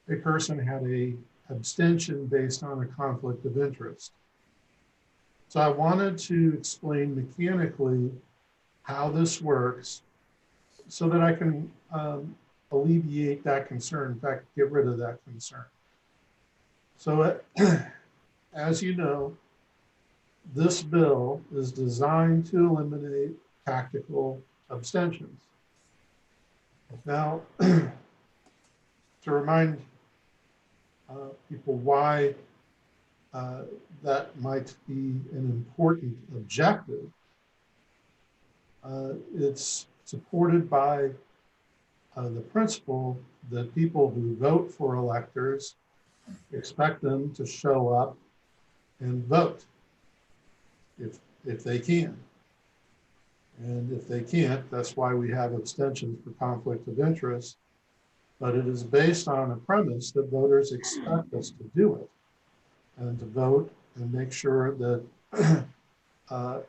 a person had a abstention based on a conflict of interest. So I wanted to explain mechanically how this works so that I can alleviate that concern, in fact, get rid of that concern. So as you know, this bill is designed to eliminate tactical abstentions. Now, to remind people why that might be an important objective, it's supported by the principle that people who vote for electors expect them to show up and vote if they can. And if they can't, that's why we have abstentions for conflict of interest. But it is based on a premise that voters expect us to do it and to vote and make sure that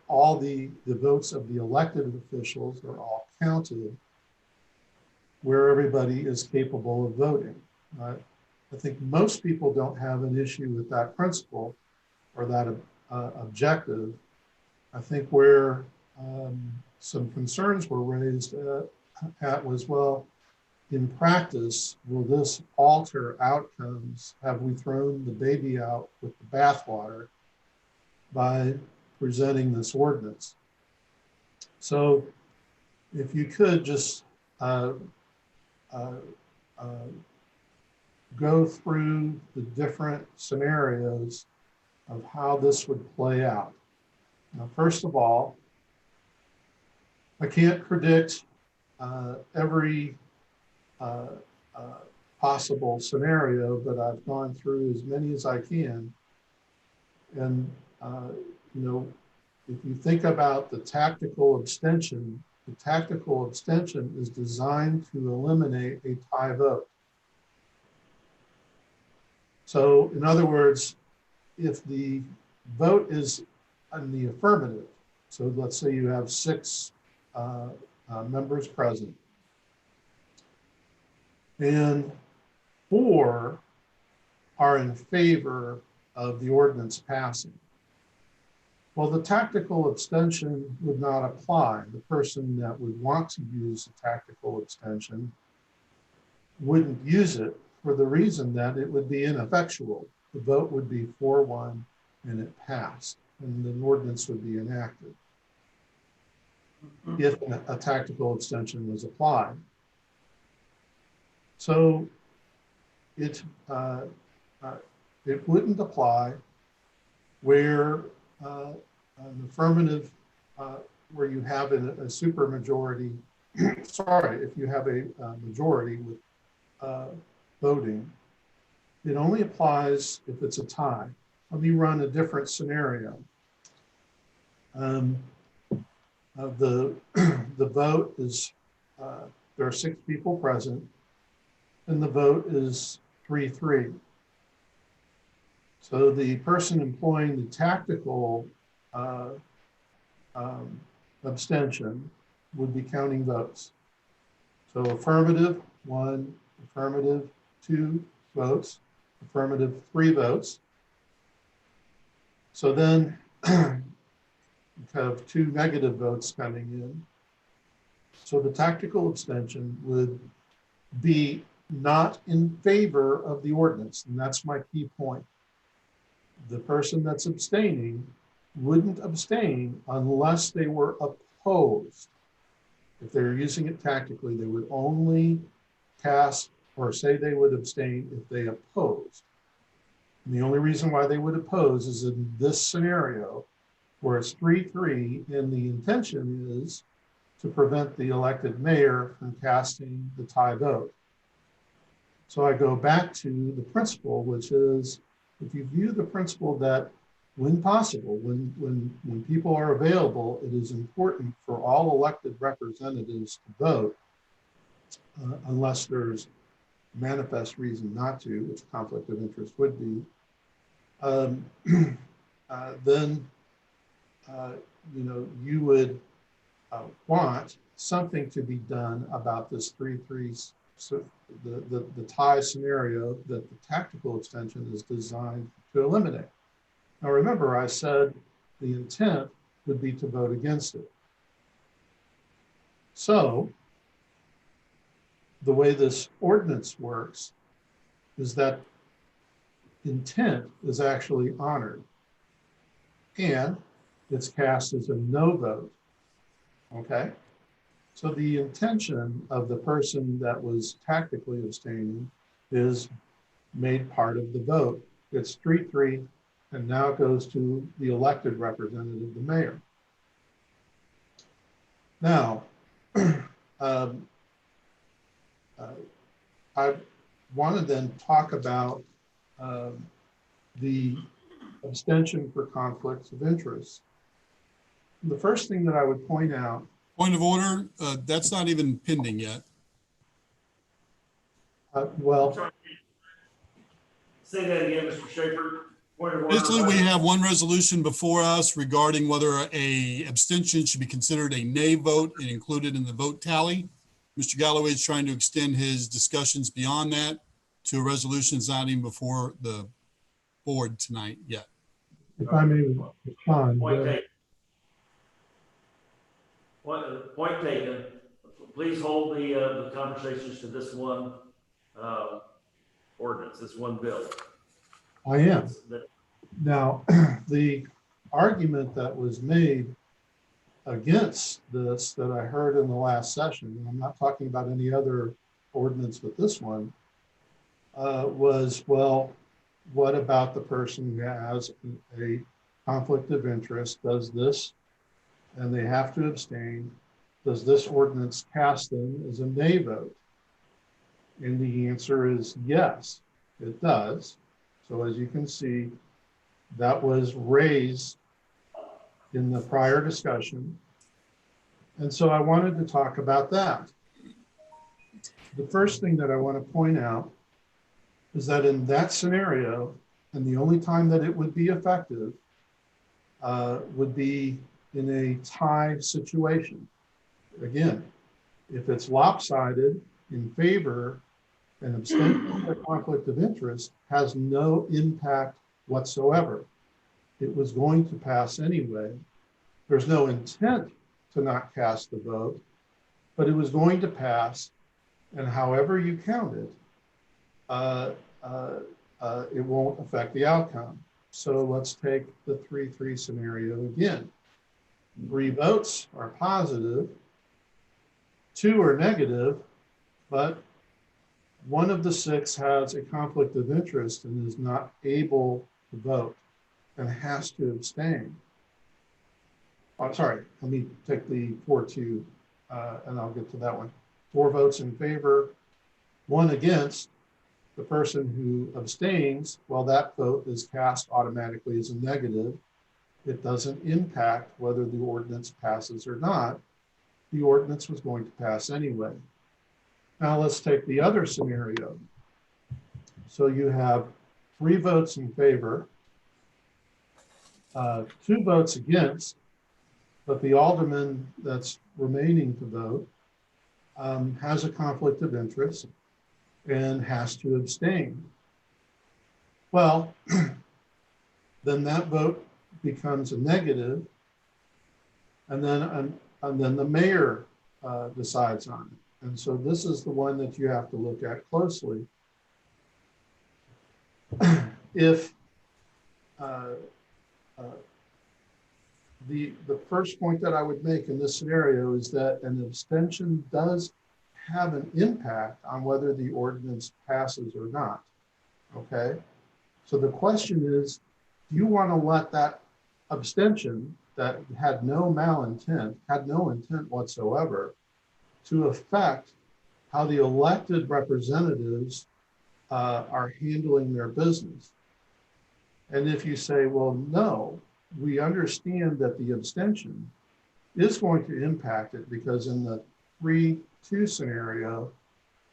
all the votes of the elected officials are all counted where everybody is capable of voting. I think most people don't have an issue with that principle or that objective. I think where some concerns were raised at was, well, in practice, will this alter outcomes? Have we thrown the baby out with the bathwater by presenting this ordinance? So if you could just go through the different scenarios of how this would play out. Now, first of all, I can't predict every possible scenario, but I've gone through as many as I can. And, you know, if you think about the tactical abstention is designed to eliminate a tie vote. So in other words, if the vote is in the affirmative, so let's say you have 6 members present, and 4 are in favor of the ordinance passing. Well, the tactical abstention would not apply. The person that would want to use the tactical abstention wouldn't use it for the reason that it would be ineffectual. The vote would be 4-1 and it passed, and the ordinance would be enacted if a tactical abstention was applied. So it wouldn't apply where an affirmative, where you have a supermajority, sorry, if you have a majority with voting. It only applies if it's a tie. Let me run a different scenario. The vote is, there are 6 people present, and the vote is 3-3. So the person employing the tactical abstention would be counting votes. So affirmative 1, affirmative 2 votes, affirmative 3 votes. So then you have 2 negative votes coming in. So the tactical abstention would be not in favor of the ordinance, and that's my key point. The person that's abstaining wouldn't abstain unless they were opposed. If they're using it tactically, they would only cast or say they would abstain if they opposed. And the only reason why they would oppose is in this scenario where it's 3-3 and the intention is to prevent the elected mayor from casting the tie vote. So I go back to the principle, which is if you view the principle that when possible, when people are available, it is important for all elected representatives to vote unless there's manifest reason not to, which conflict of interest would be, then you know, you would want something to be done about this 3-3, so the tie scenario that the tactical abstention is designed to eliminate. Now remember, I said the intent would be to vote against it. So the way this ordinance works is that intent is actually honored and it's cast as a no vote, okay? So the intention of the person that was tactically abstaining is made part of the vote. It's 3-3 and now it goes to the elected representative, the mayor. Now, I want to then talk about the abstention for conflicts of interest. The first thing that I would point out. Point of order, that's not even pending yet. Well. Say that again, Mr. Schaefer. Point of order. Basically, we have one resolution before us regarding whether a abstention should be considered a nay vote and included in the vote tally. Mr. Galloway is trying to extend his discussions beyond that to a resolution that's not even before the board tonight yet. If I may respond. Point taken. Please hold the conversations to this one ordinance, this one bill. I am. Now, the argument that was made against this that I heard in the last session, and I'm not talking about any other ordinance but this one, was, well, what about the person who has a conflict of interest, does this, and they have to abstain, does this ordinance pass then as a nay vote? And the answer is yes, it does. So as you can see, that was raised in the prior discussion. And so I wanted to talk about that. The first thing that I want to point out is that in that scenario, and the only time that it would be effective would be in a tie situation. Again, if it's lopsided in favor, an abstention or conflict of interest has no impact whatsoever. It was going to pass anyway. There's no intent to not cast the vote, but it was going to pass, and however you count it, it won't affect the outcome. So let's take the 3-3 scenario again. 3 votes are positive, 2 are negative, but one of the 6 has a conflict of interest and is not able to vote and has to abstain. I'm sorry, let me take the 4-2 and I'll get to that one. 4 votes in favor, 1 against. The person who abstains, well, that vote is cast automatically as a negative. It doesn't impact whether the ordinance passes or not. The ordinance was going to pass anyway. Now let's take the other scenario. So you have 3 votes in favor, 2 votes against, but the alderman that's remaining to vote has a conflict of interest and has to abstain. Well, then that vote becomes a negative, and then the mayor decides on it. And so this is the one that you have to look at closely. If the first point that I would make in this scenario is that an abstention does have an impact on whether the ordinance passes or not, okay? So the question is, do you want to let that abstention that had no malintent, had no intent whatsoever, to affect how the elected representatives are handling their business? And if you say, well, no, we understand that the abstention is going to impact it because in the 3-2 scenario,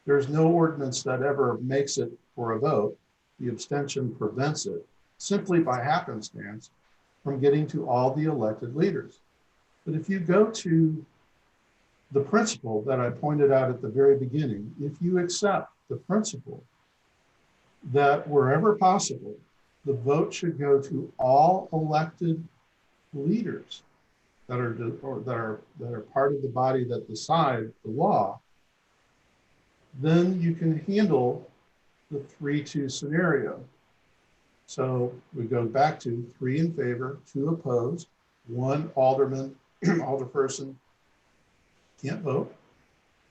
there's no ordinance that ever makes it for a vote. The abstention prevents it simply by happenstance from getting to all the elected leaders. But if you go to the principle that I pointed out at the very beginning, if you accept the principle that wherever possible, the vote should go to all elected leaders that are part of the body that decide the law, then you can handle the 3-2 scenario. So we go back to 3 in favor, 2 opposed, 1 alderman, alderperson can't vote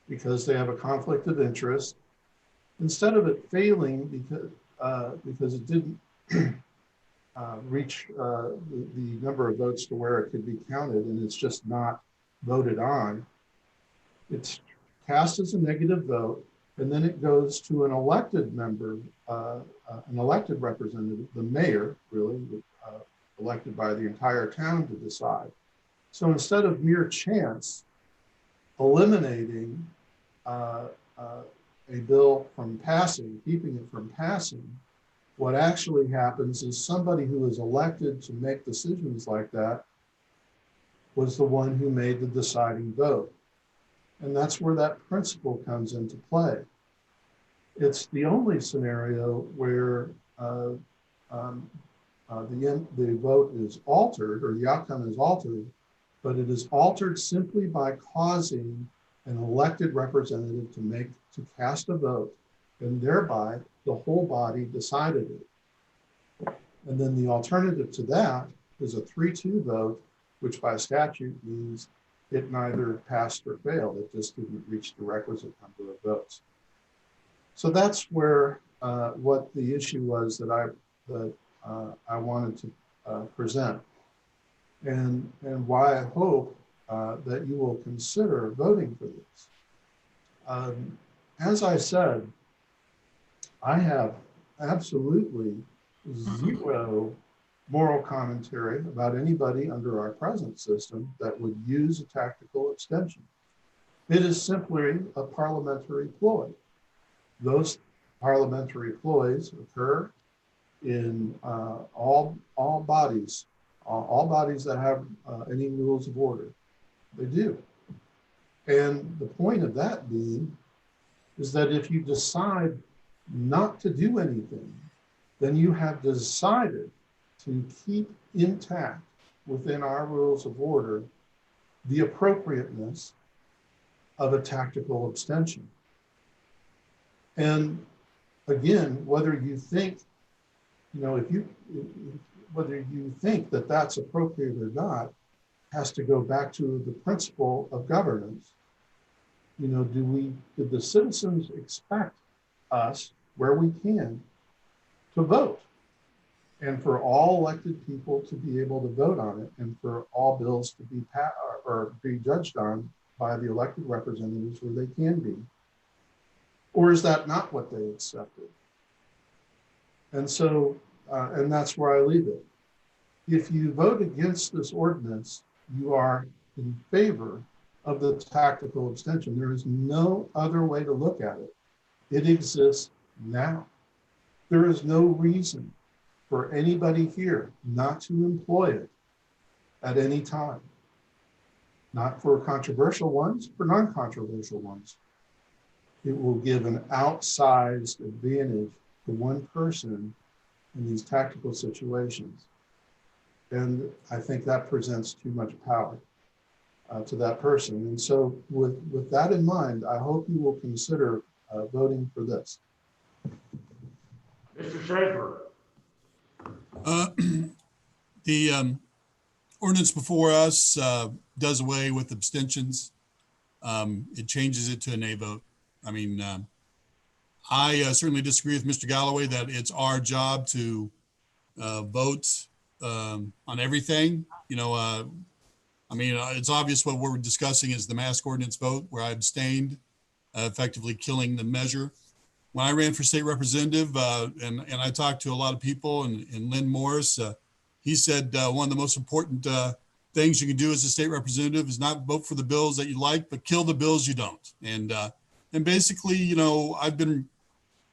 because they have a conflict of interest. Instead of it failing because it didn't reach the number of votes to where it could be counted and it's just not voted on, it's cast as a negative vote, and then it goes to an elected member, an elected representative, the mayor, really, elected by the entire town to decide. So instead of mere chance eliminating a bill from passing, keeping it from passing, what actually happens is somebody who is elected to make decisions like that was the one who made the deciding vote. And that's where that principle comes into play. It's the only scenario where the vote is altered or the outcome is altered, but it is altered simply by causing an elected representative to cast a vote, and thereby the whole body decided it. And then the alternative to that is a 3-2 vote, which by statute means it neither passed or failed. It just didn't reach the requisite number of votes. So that's where what the issue was that I wanted to present, and why I hope that you will consider voting for this. As I said, I have absolutely zero moral commentary about anybody under our present system that would use a tactical abstention. It is simply a parliamentary ploy. Those parliamentary ploys occur in all bodies that have any rules of order. They do. And the point of that being is that if you decide not to do anything, then you have decided to keep intact within our rules of order the appropriateness of a tactical abstention. And again, whether you think, whether you think that that's appropriate or not, has to go back to the principle of governance. Did the citizens expect us, where we can, to vote? And for all elected people to be able to vote on it, and for all bills to be passed or be judged on by the elected representatives where they can be? Or is that not what they accepted? And so, and that's where I leave it. If you vote against this ordinance, you are in favor of the tactical abstention. There is no other way to look at it. It exists now. There is no reason for anybody here not to employ it at any time. Not for controversial ones, for non-controversial ones. It will give an outsized advantage to one person in these tactical situations. And I think that presents too much power to that person. And so with that in mind, I hope you will consider voting for this. Mr. Schaefer. The ordinance before us does away with abstentions. It changes it to a nay vote. I mean, I certainly disagree with Mr. Galloway that it's our job to vote on everything. It's obvious what we're discussing is the mask ordinance vote, where I abstained, effectively killing the measure. When I ran for state representative, and I talked to a lot of people, and Lynn Morris, he said one of the most important things you can do as a state representative is not vote for the bills that you like, but kill the bills you don't. And basically, I've been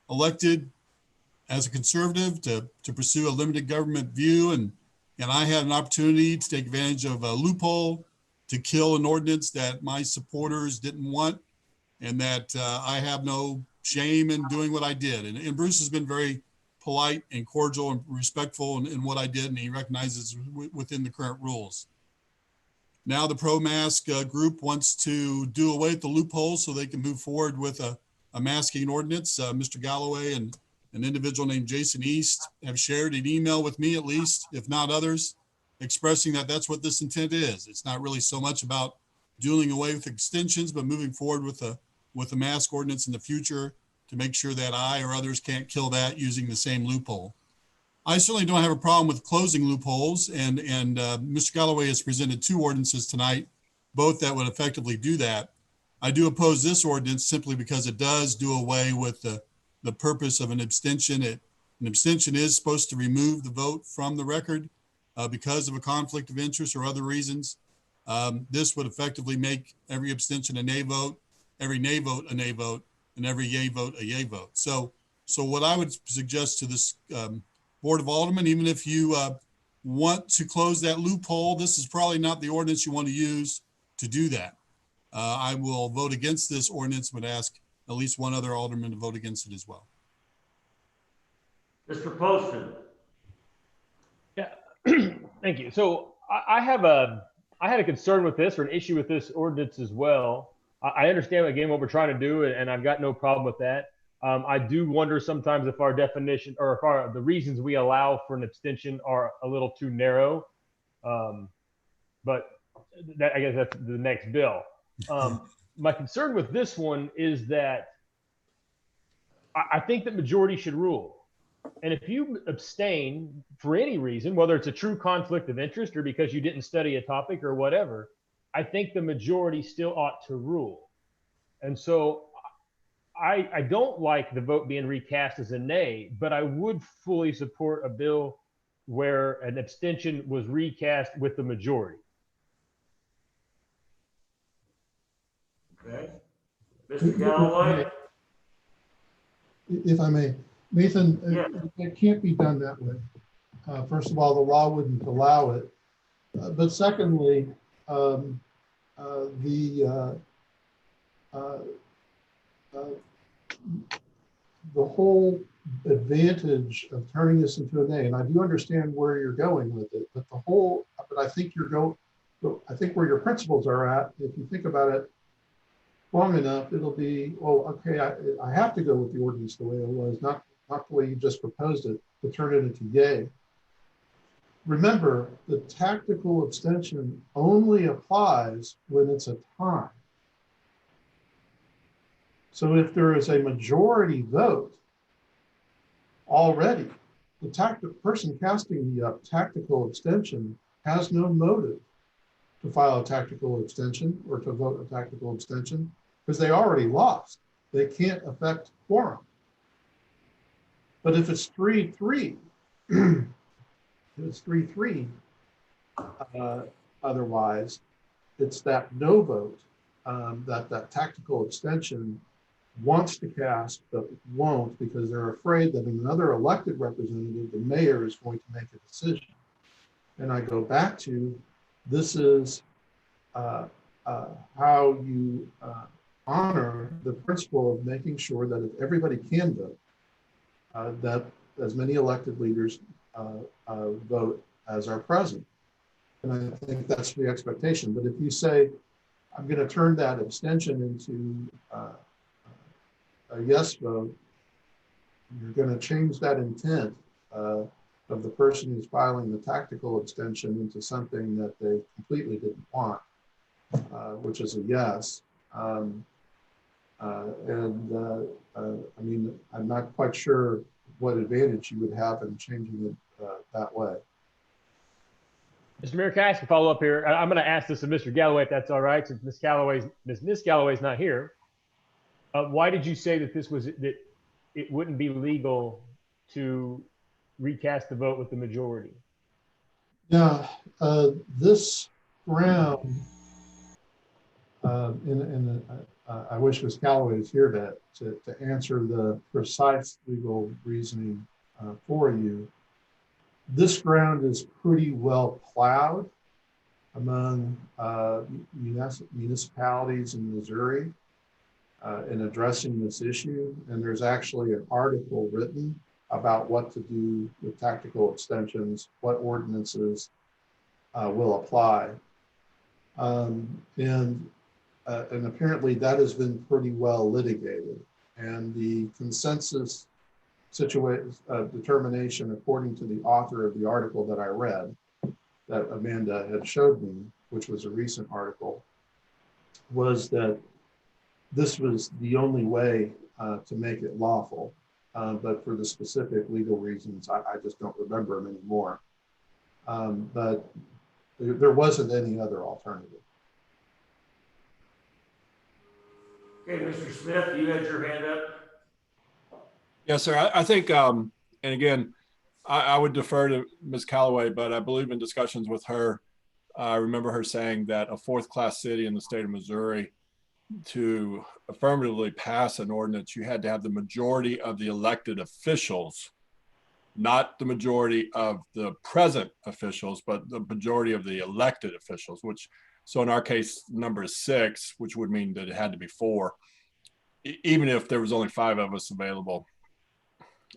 elected as a conservative to pursue a limited government view, and I had an opportunity to take advantage of a loophole to kill an ordinance that my supporters didn't want, and that I have no shame in doing what I did. And Bruce has been very polite and cordial and respectful in what I did, and he recognizes within the current rules. Now the pro-mask group wants to do away with the loophole so they can move forward with a masking ordinance. Mr. Galloway and an individual named Jason East have shared an email with me, at least, if not others, expressing that that's what this intent is. It's not really so much about doing away with extensions, but moving forward with a mask ordinance in the future to make sure that I or others can't kill that using the same loophole. I certainly don't have a problem with closing loopholes, and Mr. Galloway has presented two ordinances tonight, both that would effectively do that. I do oppose this ordinance simply because it does do away with the purpose of an abstention. An abstention is supposed to remove the vote from the record because of a conflict of interest or other reasons. This would effectively make every abstention a nay vote, every nay vote a nay vote, and every yay vote a yay vote. So what I would suggest to this Board of Aldermen, even if you want to close that loophole, this is probably not the ordinance you want to use to do that. I will vote against this ordinance, but ask at least one other alderman to vote against it as well. Mr. Poston. Yeah, thank you. So I had a concern with this, or an issue with this ordinance as well. I understand again what we're trying to do, and I've got no problem with that. I do wonder sometimes if our definition, or if the reasons we allow for an abstention are a little too narrow. But I guess that's the next bill. My concern with this one is that I think that majority should rule. And if you abstain for any reason, whether it's a true conflict of interest or because you didn't study a topic or whatever, I think the majority still ought to rule. And so I don't like the vote being recast as a nay, but I would fully support a bill where an abstention was recast with the majority. Okay. Mr. Galloway? If I may, Nathan, Yeah. it can't be done that way. First of all, the law wouldn't allow it. But secondly, the whole advantage of turning this into a nay, and I do understand where you're going with it, but I think I think where your principles are at, if you think about it long enough, it'll be, oh, okay, I have to go with the ordinance the way it was, not the way you just proposed it, to turn it into yay. Remember, the tactical abstention only applies when it's a tie. So if there is a majority vote already, the person casting the tactical abstention has no motive to file a tactical abstention or to vote a tactical abstention because they already lost. They can't affect quorum. But if it's 3-3, if it's 3-3, otherwise, it's that no vote, that tactical abstention wants to cast but won't because they're afraid that another elected representative, the mayor, is going to make a decision. And I go back to, this is how you honor the principle of making sure that if everybody can vote, that as many elected leaders vote as are present. And I think that's the expectation. But if you say, I'm going to turn that abstention into a yes vote, you're going to change that intent of the person who's filing the tactical abstention into something that they completely didn't want, which is a yes. I mean, I'm not quite sure what advantage you would have in changing it that way. Mr. Mayor, can I ask a follow up here? I'm going to ask this of Mr. Galloway, if that's all right, since Ms. Galloway's not here. Why did you say that that it wouldn't be legal to recast the vote with the majority? Yeah, this ground, I wish Ms. Callaway was here to answer the precise legal reasoning for you. This ground is pretty well plowed among municipalities in Missouri in addressing this issue. And there's actually an article written about what to do with tactical abstentions, what ordinances will apply. And apparently that has been pretty well litigated. And the consensus determination, according to the author of the article that I read, that Amanda had showed me, which was a recent article, was that this was the only way to make it lawful. But for the specific legal reasons, I just don't remember them anymore. But there wasn't any other alternative. Okay, Mr. Smith, you had your hand up. Yes, sir. I think, and again, I would defer to Ms. Callaway, but I believe in discussions with her, I remember her saying that a fourth-class city in the state of Missouri, to affirmatively pass an ordinance, you had to have the majority of the elected officials, not the majority of the present officials, but the majority of the elected officials, which, so in our case, number is 6, which would mean that it had to be 4, even if there was only 5 of us available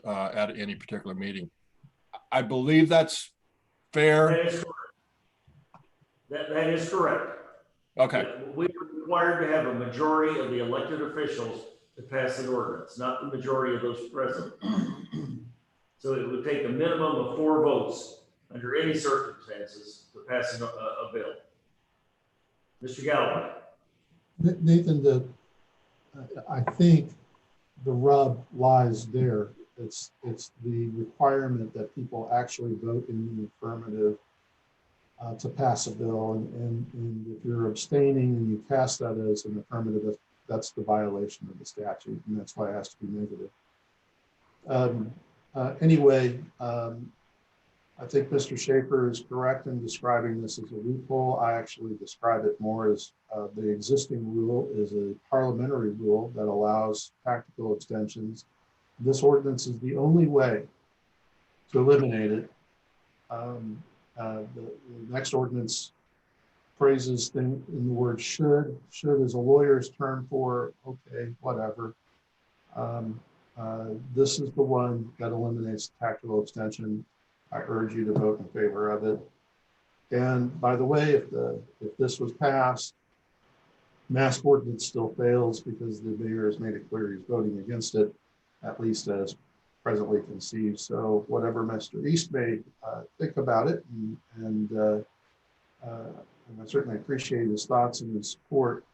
at any particular meeting. I believe that's fair. That is correct. That is correct. Okay. We are required to have a majority of the elected officials to pass an ordinance, not the majority of those present. So it would take a minimum of 4 votes under any circumstances to pass a bill. Mr. Galloway. Nathan, I think the rub lies there. It's the requirement that people actually vote in the affirmative to pass a bill, and if you're abstaining and you cast that as an affirmative, that's the violation of the statute, and that's why it has to be negative. Anyway, I think Mr. Schaefer is correct in describing this as a loophole. I actually describe it more as the existing rule is a parliamentary rule that allows tactical extensions. This ordinance is the only way to eliminate it. The next ordinance phrases thing in the word should. Should is a lawyer's term for, okay, whatever. This is the one that eliminates tactical extension. I urge you to vote in favor of it. And by the way, if this was passed, mask ordinance still fails because the mayor has made it clear he's voting against it, at least as presently conceived. So whatever Mr. East may think about it, and I certainly appreciate his thoughts and his support.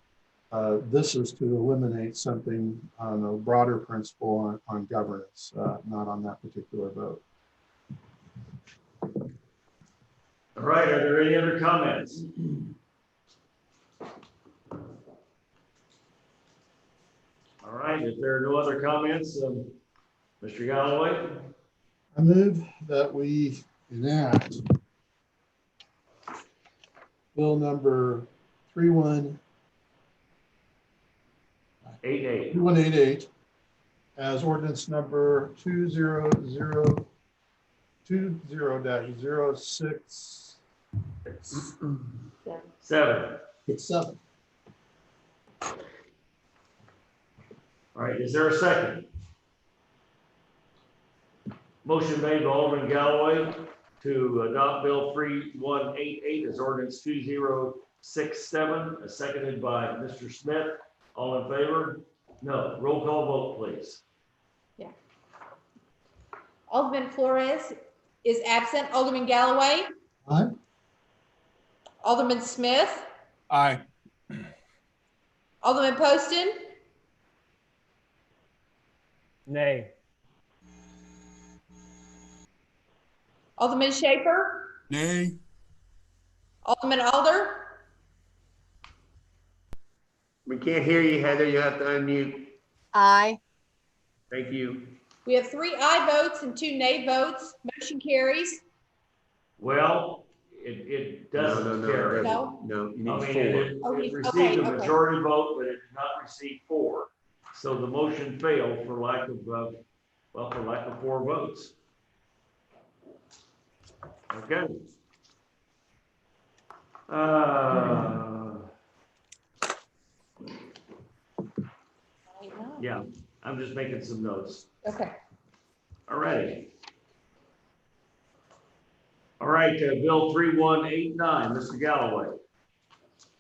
This is to eliminate something on a broader principle on governance, not on that particular vote. All right, are there any other comments? All right, if there are no other comments, Mr. Galloway? I move that we enact bill number 3188 as ordinance number 20-06. Seven. It's 7. All right, is there a second? Motion made by Alderman Galloway to adopt Bill 3188 as ordinance 2067, seconded by Mr. Smith. All in favor? No. Roll call vote, please. Yeah. Alderman Flores is absent. Alderman Galloway? Aye. Alderman Smith? Aye. Alderman Poston? Nay. Alderman Schaefer? Nay. Alderman Alder? We can't hear you, Heather. You have to unmute. Aye. Thank you. We have 3 aye votes and 2 nay votes. Motion carries. Well, it doesn't carry. No? No, you I need mean, four. it Okay, received a okay. majority vote, but it did not receive 4. So the motion failed for lack of, for lack of 4 votes. Okay. Yeah, I'm just making some notes. Okay. All righty. All right, Bill 3189, Mr. Galloway.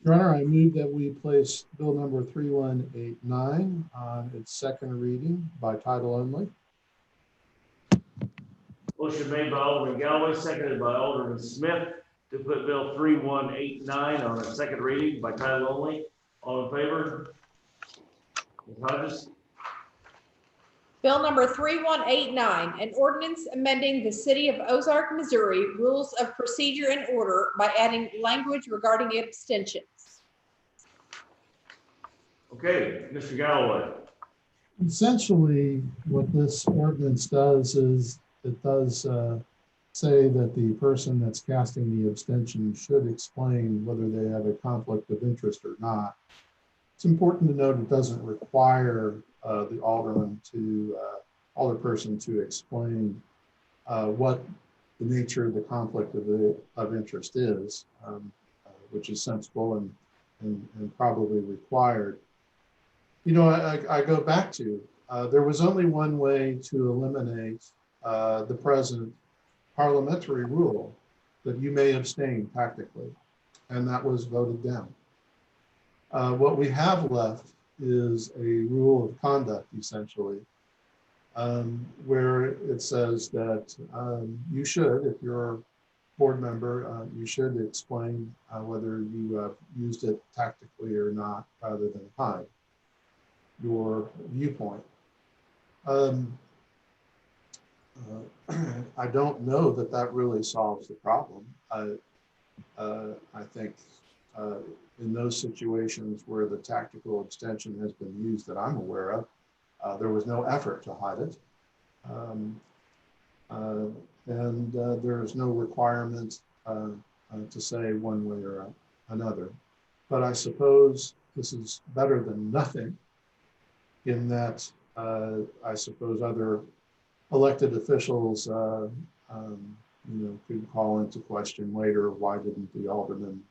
Your Honor, I move that we place bill number 3189 on its second reading by title only. Motion made by Alderman Galloway, seconded by Alderman Smith to put Bill 3189 on its second reading by title only. All in favor? Ms. Hodges? Bill number 3189, an ordinance amending the City of Ozark, Missouri Rules of Procedure and Order by adding language regarding abstentions. Okay, Mr. Galloway. Essentially, what this ordinance does is it does say that the person that's casting the abstention should explain whether they have a conflict of interest or not. It's important to note it doesn't require the alderperson to explain what the nature of the conflict of interest is, which is sensible and probably required. You know, I go back to, there was only one way to eliminate the present parliamentary rule that you may abstain tactically, and that was voted down. What we have left is a rule of conduct, essentially, where it says that you should, if you're a board member, you should explain whether you have used it tactically or not, rather than hide your viewpoint. I don't know that that really solves the problem. I think in those situations where the tactical abstention has been used that I'm aware of, there was no effort to hide it. And there is no requirement to say one way or another. But I suppose this is better than nothing in that I suppose other elected officials could call into question later, why didn't the aldermen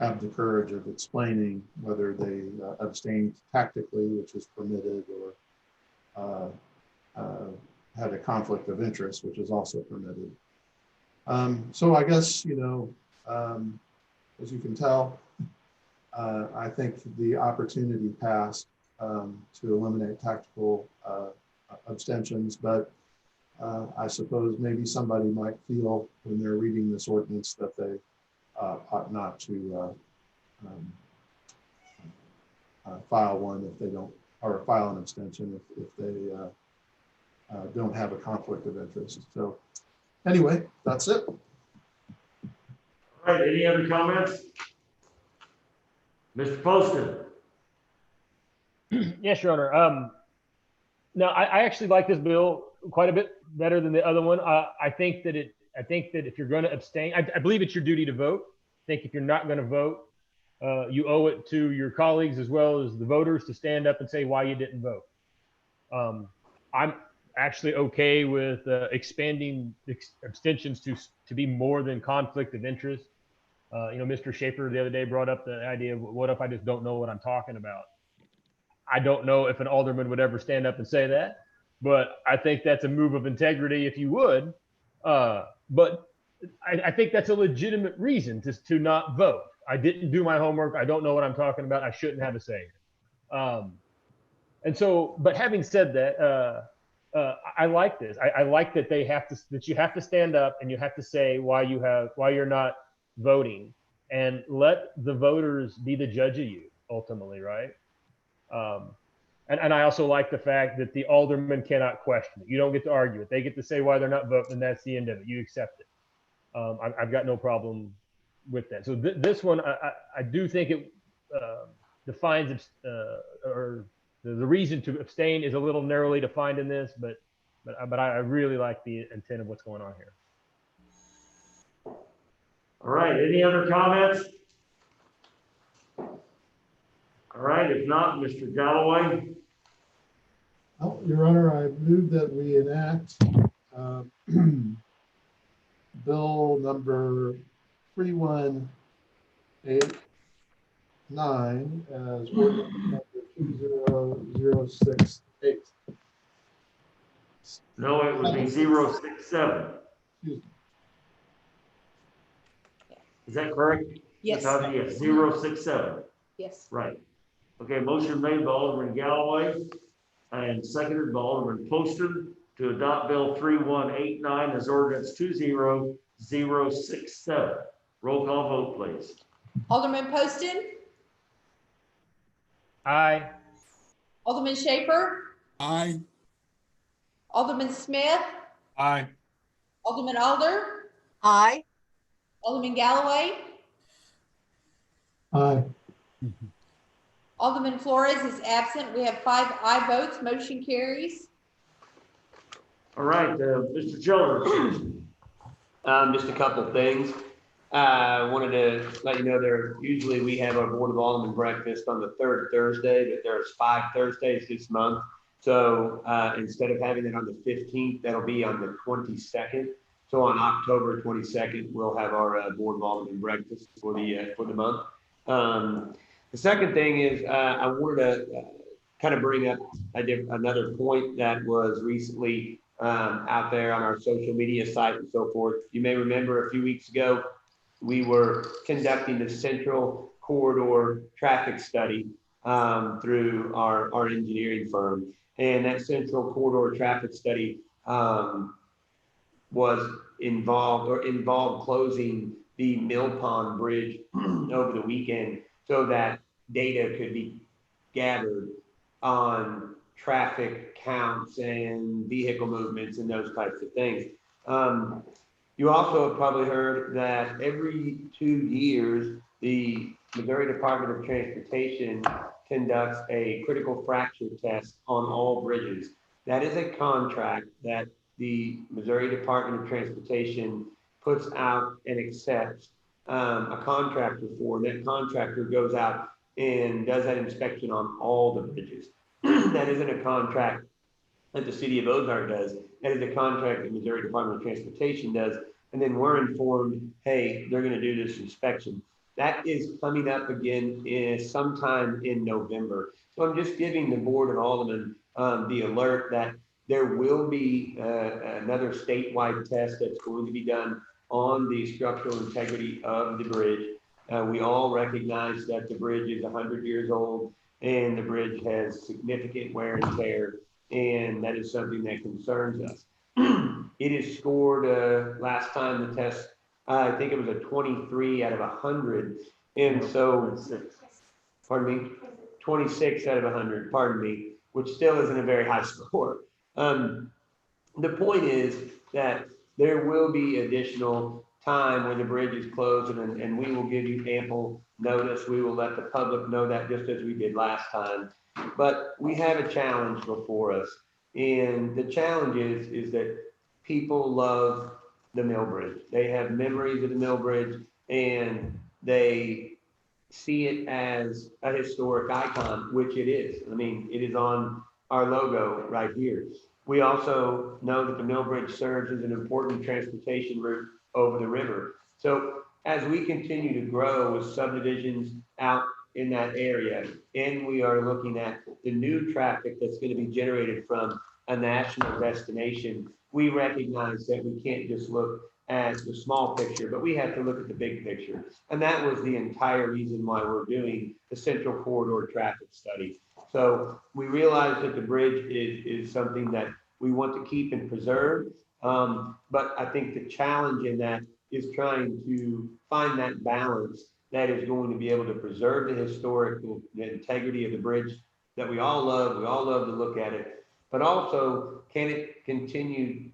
have the courage of explaining whether they abstained tactically, which is permitted, or had a conflict of interest, which is also permitted. So I guess, as you can tell, I think the opportunity passed to eliminate tactical abstentions, but I suppose maybe somebody might feel when they're reading this ordinance that they ought not to file one if they don't, or file an abstention if they don't have a conflict of interest. So anyway, that's it. All right, any other comments? Mr. Poston? Yes, Your Honor. No, I actually like this bill quite a bit better than the other one. I think that if you're going to abstain, I believe it's your duty to vote. I think if you're not going to vote, you owe it to your colleagues as well as the voters to stand up and say why you didn't vote. I'm actually okay with expanding abstentions to be more than conflict of interest. Mr. Schaefer the other day brought up the idea of what if I just don't know what I'm talking about? I don't know if an alderman would ever stand up and say that, but I think that's a move of integrity if you would. But I think that's a legitimate reason to not vote. I didn't do my homework. I don't know what I'm talking about. I shouldn't have a say. And so, but having said that, I like this. I like that you have to stand up and you have to say why you're not voting, and let the voters be the judge of you ultimately, right? And I also like the fact that the alderman cannot question it. You don't get to argue it. They get to say why they're not voting, and that's the end of it. You accept it. I've got no problem with that. So this one, I do think it defines or the reason to abstain is a little narrowly defined in this, but I really like the intent of what's going on here. All right, any other comments? All right, if not, Mr. Galloway. Well, Your Honor, I move that we enact bill number 3189 as ordinance number 20068. No, it would be 067. Excuse me. Is that correct? Yes. Yes, 067. Yes. Right. Okay, motion made by Alderman Galloway and seconded by Alderman Poston to adopt Bill 3189 as ordinance 20067. Roll call vote, please. Alderman Poston, Aye. Alderman Schaefer, Aye. Alderman Smith, Aye. Alderman Alder, Aye. Alderman Galloway, Aye. Alderman Flores is absent. We have 5 aye votes. Motion carries. All right, Mr. Childers. Just a couple things. I wanted to let you know usually we have our Board of Alderman breakfast on the 3rd Thursday, but there's 5 Thursdays this month. So instead of having it on the 15th, that'll be on the 22nd. So on October 22nd, we'll have our Board of Alderman breakfast for the month. The second thing is I wanted to kind of bring up another point that was recently out there on our social media site and so forth. You may remember a few weeks ago, we were conducting the Central Corridor traffic study through our engineering firm. And that Central Corridor traffic study involved closing the Mill Pond Bridge over the weekend so that data could be gathered on traffic counts and vehicle movements and those types of things. You also have probably heard that every 2 years, the Missouri Department of Transportation conducts a critical fracture test on all bridges. That is a contract that the Missouri Department of Transportation puts out and accepts a contractor for. And that contractor goes out and does that inspection on all the bridges. That isn't a contract that the city of Ozark does. That is a contract that Missouri Department of Transportation does. And then we're informed, hey, they're going to do this inspection. That is coming up again sometime in November. So I'm just giving the Board of Aldermen the alert that there will be another statewide test that's going to be done on the structural integrity of the bridge. We all recognize that the bridge is 100 years old and the bridge has significant wear and tear, and that is something that concerns us. It is scored last time the test, I think it was a 23 out of 100. And so, pardon me, 26 out of 100, pardon me, which still isn't a very high score. The point is that there will be additional time when the bridge is closed, and we will give you ample notice. We will let the public know that, just as we did last time. But we have a challenge before us. And the challenge is that people love the Mill Bridge. They have memories of the Mill Bridge, and they see it as a historic icon, which it is. I mean, it is on our logo right here. We also know that the Mill Bridge serves as an important transportation route over the river. So as we continue to grow with subdivisions out in that area, and we are looking at the new traffic that's going to be generated from a national destination, we recognize that we can't just look at the small picture, but we have to look at the big picture. And that was the entire reason why we're doing the Central Corridor Traffic Study. So we realize that the bridge is something that we want to keep and preserve. But I think the challenge in that is trying to find that balance that is going to be able to preserve the historical, the integrity of the bridge that we all love. We all love to look at it, but also can it continue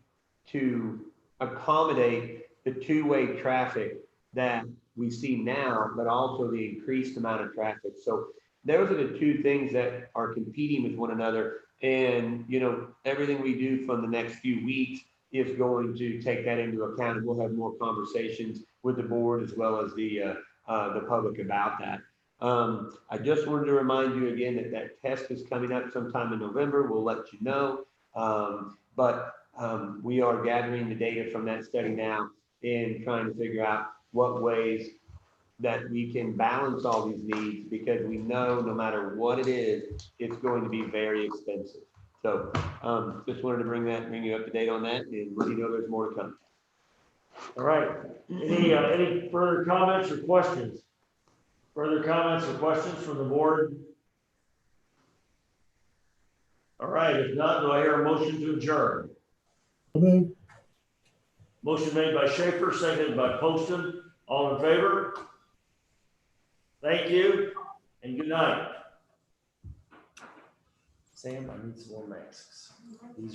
to accommodate the two-way traffic that we see now, but also the increased amount of traffic. So those are the two things that are competing with one another. And, you know, everything we do from the next few weeks is going to take that into account, and we'll have more conversations with the board as well as the public about that. I just wanted to remind you again that that test is coming up sometime in November. We'll let you know. We are gathering the data from that study now and trying to figure out what ways that we can balance all these needs, because we know no matter what it is, it's going to be very expensive. So just wanted to bring you up to date on that and let you know there's more to come. All right. Any further comments or questions? Further comments or questions from the board? All right. If not, do I hear a motion to adjourn? Motion made by Schaefer, seconded by Poston. All in favor? Thank you and good night. Sam, I need some more masks. These